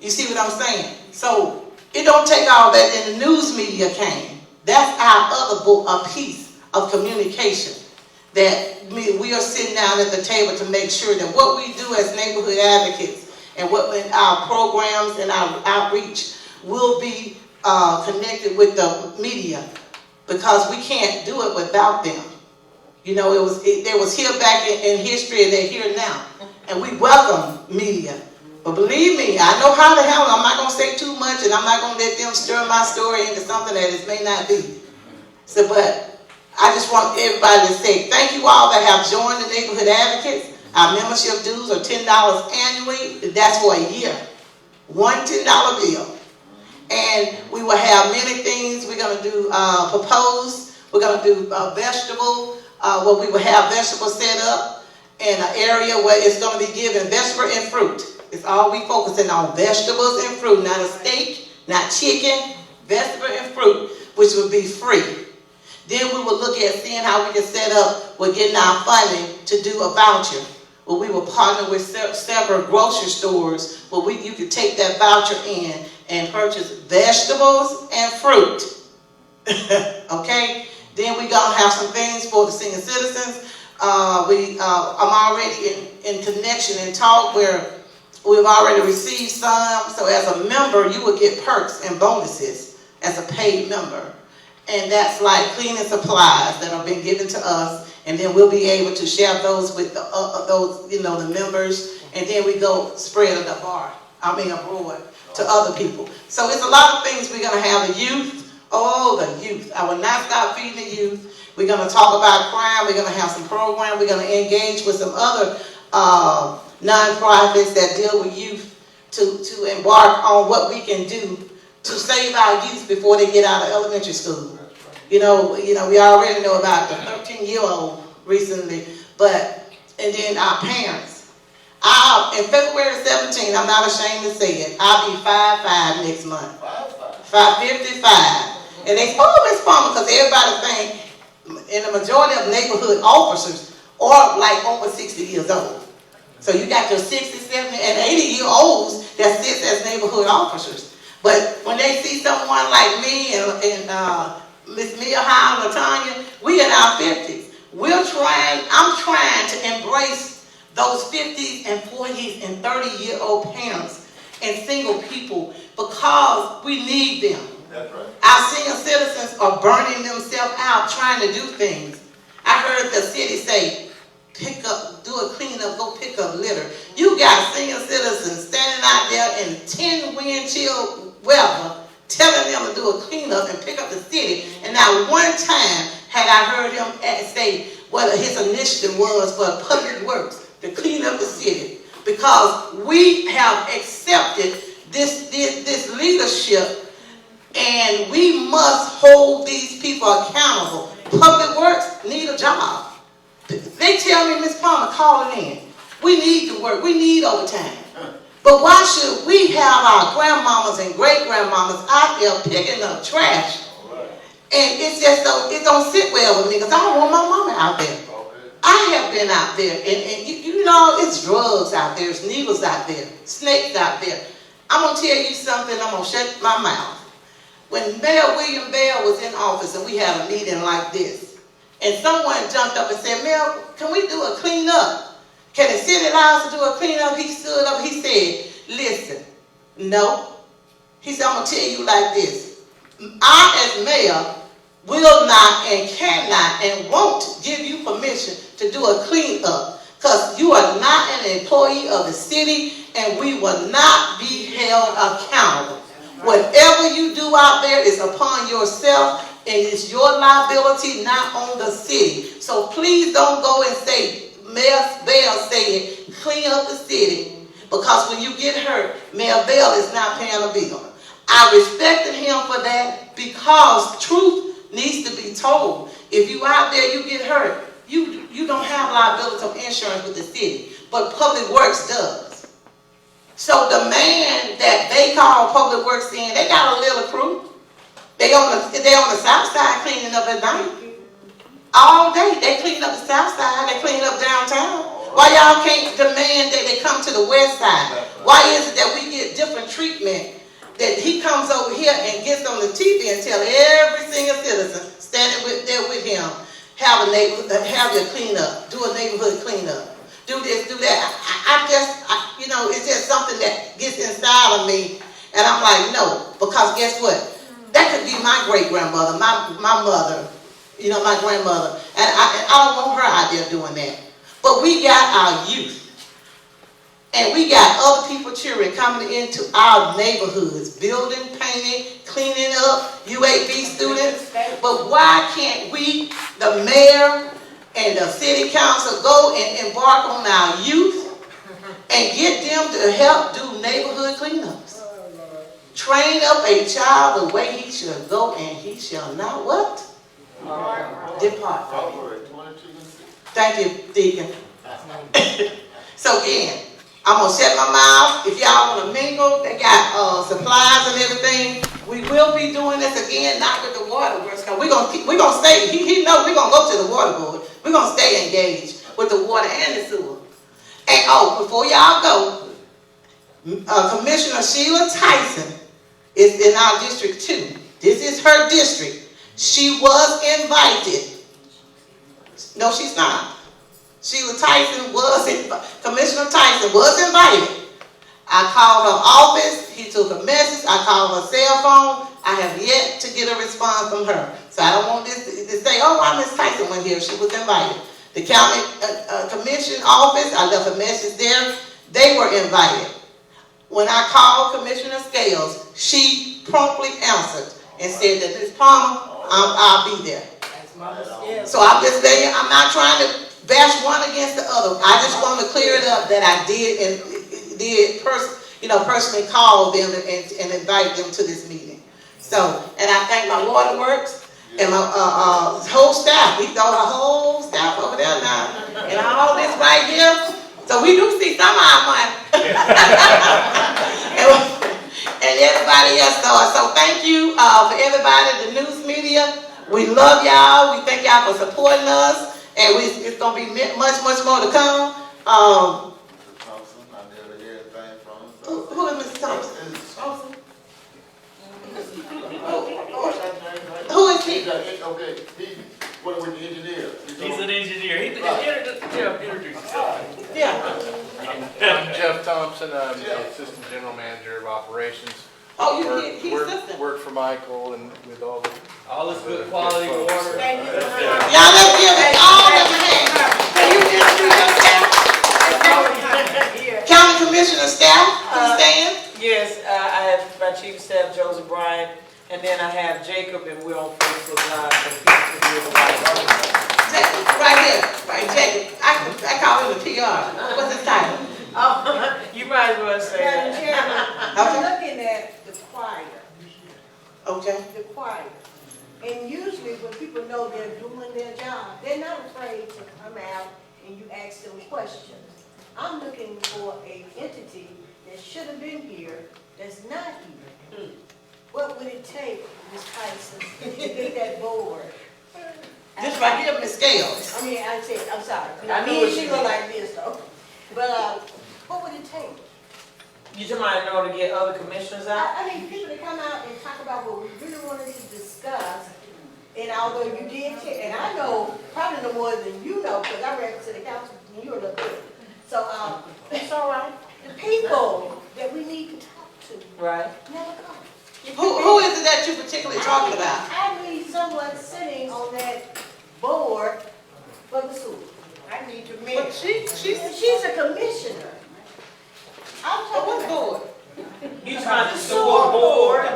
You see what I'm saying? So it don't take all that, and the news media came. That's our other piece of communication. That we are sitting down at the table to make sure that what we do as neighborhood advocates and what in our programs and our outreach will be connected with the media, because we can't do it without them. You know, they was here back in history, and they're here now, and we welcome media. But believe me, I know how to handle. I'm not going to say too much, and I'm not going to let them stir my story into something that it may not be. So, but I just want everybody to say thank you all that have joined the Neighborhood Advocates. Our membership dues are $10 annually. That's for a year. One $10 bill. And we will have many things. We're going to do proposed. We're going to do vegetable, where we will have vegetables set up in an area where it's going to be given vegetable and fruit. It's all we focusing on, vegetables and fruit, not a steak, not chicken, vegetable and fruit, which will be free. Then we will look at seeing how we can set up with getting our funding to do a voucher. Where we will partner with several grocery stores where you can take that voucher in and purchase vegetables and fruit. Okay? Then we're going to have some things for the senior citizens. I'm already in connection and talk where we've already received some. So as a member, you will get perks and bonuses as a paid member. And that's like cleaning supplies that are being given to us. And then we'll be able to share those with the members. And then we go spread it abroad to other people. So it's a lot of things we're going to have. The youth. Oh, the youth. I will not stop feeding the youth. We're going to talk about crime. We're going to have some programs. We're going to engage with some other nonprofits that deal with youth.
to embark on what we can do to save our youth before they get out of elementary school. We already know about the 13-year-old recently, and then our parents. In February 17, I'm not ashamed to say it, I'll be 5'5" next month. 5'55". And they, Miss Palmer, because everybody think, in the majority of neighborhood officers are like over 60 years old. So you got your 60, 70, and 80-year-olds that sit as neighborhood officers. But when they see someone like me and Miss Mia Howell and Tanya, we in our 50s. I'm trying to embrace those 50s and 40s and 30-year-old parents and single people because we need them.
That's right.
Our senior citizens are burning themselves out trying to do things. I heard the city say, do a cleanup, go pick up litter. You got senior citizens standing out there in 10 wind chill weather telling them to do a cleanup and pick up the city. And not one time had I heard him say what his initiative was for public works to clean up the city. Because we have accepted this leadership, and we must hold these people accountable. Public works need a job. They tell me, Miss Palmer, call it in. We need to work. We need overtime. But why should we have our grandmamas and great-grandmamas out there picking up trash? And it's just so, it don't sit well with me because I don't want my mama out there. I have been out there, and it's drugs out there, it's needles out there, snakes out there. I'm going to tell you something, I'm going to shut my mouth. When Mayor William Bell was in office and we had a meeting like this, and someone jumped up and said, Mayor, can we do a cleanup? Can the city allow us to do a cleanup? He stood up, he said, listen, no. He said, I'm going to tell you like this. I, as mayor, will not and cannot and won't give you permission to do a cleanup because you are not an employee of the city and we will not be held accountable. Whatever you do out there is upon yourself and it's your liability, not on the city. So please don't go and say, Mayor Bell said, clean up the city, because when you get hurt, Mayor Bell is not paying a bill. I respected him for that because truth needs to be told. If you out there, you get hurt, you don't have liability of insurance with the city, but Public Works does. So the man that they call Public Works in, they got a little crew. They on the south side cleaning up at night. All day, they clean up the south side, they clean up downtown. Why y'all can't demand that they come to the west side? Why is it that we get different treatment? That he comes over here and gets on the TV and tell every single citizen standing there with him, have your cleanup, do a neighborhood cleanup, do this, do that. It's just something that gets inside of me, and I'm like, no, because guess what? That could be my great-grandmother, my mother, my grandmother, and I don't want her out there doing that. But we got our youth, and we got other people, children, coming into our neighborhoods, building, painting, cleaning up, UAB students. But why can't we, the mayor and the city council, go and embark on our youth and get them to help do neighborhood cleanups? Train up a child the way he should go, and he shall not what? Depart from it. Thank you, Deacon. So again, I'm going to shut my mouth. If y'all want to mingle, they got supplies and everything. We will be doing this again, not with the water works. We're going to stay. He knows we're going to go to the water board. We're going to stay engaged with the water and the sewer. And before y'all go, Commissioner Sheila Tyson is in our District 2. This is her district. She was invited. No, she's not. Sheila Tyson Commissioner Tyson was invited. I called her office. He took a message. I called her cell phone. I have yet to get a response from her. So I don't want this to say, why Miss Tyson went here? She was invited. The county commission office, I left a message there. They were invited. When I called Commissioner Scales, she promptly answered and said that Ms. Palmer, I'll be there. So I'm just letting you, I'm not trying to bash one against the other. I just want to clear it up that I did
personally called them and invited them to this meeting. So, and I thank my waterworks and my whole staff. We throw our whole staff over there now, and all this right here. So we do see some of our money. And everybody else. So thank you for everybody, the news media. We love y'all. We thank y'all for supporting us. And it's going to be much, much more to come.
Mr. Thompson, I never hear anything from him.
Who is Mr. Thompson? Who is he?
Okay, he, what with the engineer?
He's an engineer. Introduce yourself.
Yeah.
I'm Jeff Thompson, I'm the Assistant General Manager of Operations.
Oh, he's assistant.
Work for Michael and with all
All this good quality water.
Y'all, let's give it all of a hand. Can you introduce yourself? County Commissioner staff, please stand.
Yes, I have my Chief of Staff, Joseph Bryant, and then I have Jacob, and we're on Facebook Live, so people can hear the
Right here, right, Jacob. I call him the PR. What's his title?
You might as well say
Madam
that.
Chairman, I'm looking at the choir.
Okay.
The choir. And usually when people know they're doing their job, they're not afraid to come out and you ask them questions. I'm looking for an entity that should have been here, that's not here. What would it take, Ms. Tyson, to get that board?
This right here, Ms. Scales.
I mean, I'm sorry.
I know
Me
what
and she
you
look
mean.
like this though. But what would it take?
You just might know to get other commissioners out?
I mean, people to come out and talk about what we really wanted to discuss. And although you did, and I know probably no more than you know, because I represent the council and you're a little bit. So, it's all right. The people that we need to talk to
Right.
never come.
Who is it that you're particularly talking about?
I need someone sitting on that board for the sewer.
I need to
But
meet.
She's a commissioner. I'm talking
What
about.
board?
You trying to sewer board?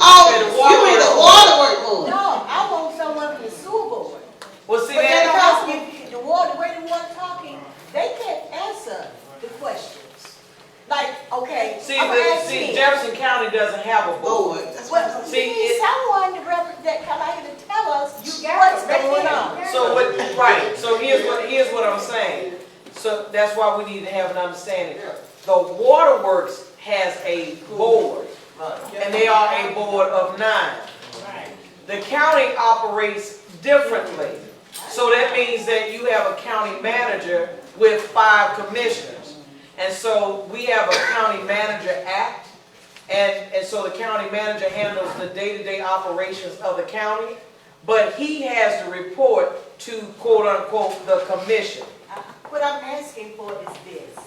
Oh, you mean the waterwork board?
No, I want someone from the sewer board.
Well, see,
But
that,
because the way the water talking, they can't answer the questions. Like, okay, I'm asking.
Jefferson County doesn't have a board.
Board. That's
Well,
what I'm
we
saying.
need someone that come out here to tell us what's going on.
So what, right, so here's what I'm saying. So that's why we need to have an understanding. The waterworks has a board, and they are a board of 9. The county operates differently. So that means that you have a county manager with 5 commissioners. And so we have a county manager act, and so the county manager handles the day-to-day operations of the county, but he has to report to quote-unquote the commission.
What I'm asking for is this.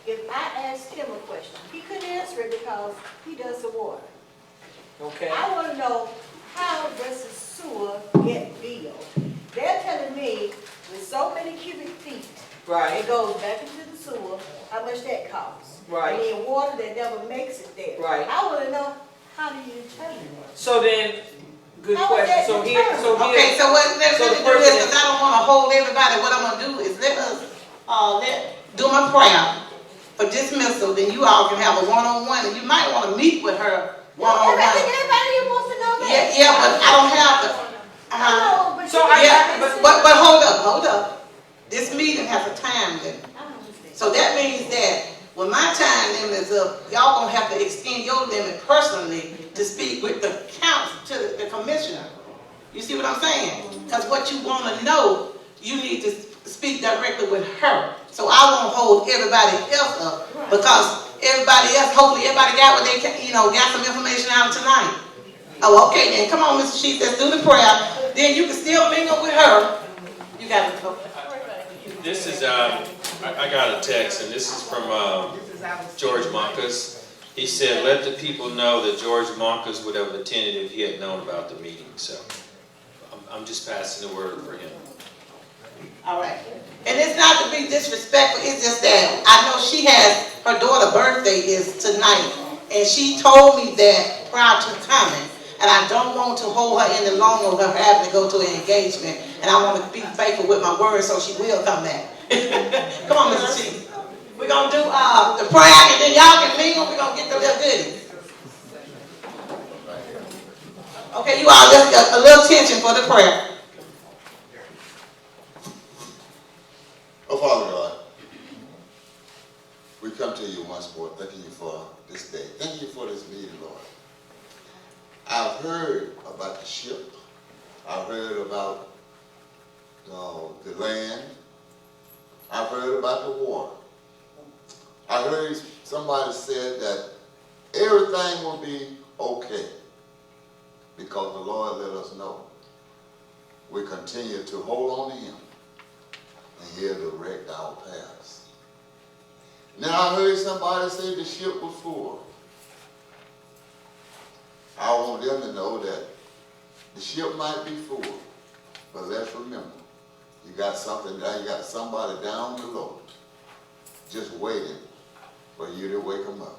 If I asked him a question, he couldn't answer it because he does the water.
Okay?
I want to know, how does the sewer get billed? They're telling me with so many cubic feet,
Right.
it goes back into the sewer, how much that costs.
Right.
And then water that never makes it there.
Right.
I want to know, how do you determine that?
So then, good
How was
question.
that
So here,
determined?
Okay, so what, let's
So the
really do this,
person
because I don't want to hold everybody. What I'm going to do is let do my prayer for dismissal, then you all can have a one-on-one, and you might want to meet with her
I
one-on-one.
think everybody here wants to know that.
Yeah, but I don't have the,
No, but
So
you-
yeah, but hold up. This meeting has a time limit.
I don't understand.
So that means that when my time limit is up, y'all gonna have to extend your limit personally to speak with the council, to the commissioner. You see what I'm saying? Because what you wanna know, you need to speak directly with her. So I won't hold everybody else up, because everybody else, hopefully everybody got what they can, got some information out tonight. Oh, okay, then come on, Mr. Chief, let's do the prayer. Then you can still mingle with her. You got it.
This is, I got a text, and this is from George Monkus. He said, let the people know that George Monkus would have attended if he had known about the meeting. So I'm just passing the word for him.
All right. And it's not to be disrespectful, it's just that I know her daughter's birthday is tonight, and she told me that prior to coming, and I don't want to hold her any longer with her having to go to an engagement, and I want to be faithful with my word, so she will come back. Come on, Mr. Chief. We're gonna do, the prayer, and then y'all can mingle, we're gonna get the little goodies. Okay, you all just got a little attention for the prayer.
Oh, Father God, we come to you once more, thanking you for this day. Thank you for this meeting, Lord. I've heard about the ship. I've heard about the land. I've heard about the water. I heard somebody said that everything will be okay because the Lord let us know. We continue to hold on to him and he'll direct our paths. Now I heard somebody say the ship was full. I want them to know that the ship might be full, but let's remember, you got something down, you got somebody down below just waiting for you to wake them up,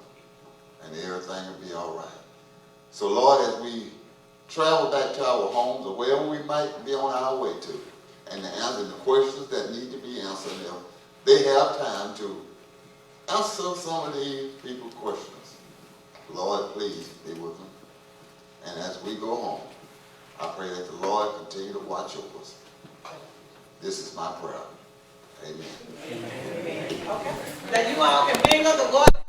and everything will be all right. So Lord, as we travel back to our homes or wherever we might be on our way to, and to answer the questions that need to be answered, they have time to answer some of these people's questions. Lord, please be with them. And as we go home, I pray that the Lord continue to watch over us. This is my prayer. Amen.
Amen. Okay. Now you all can bring up the water.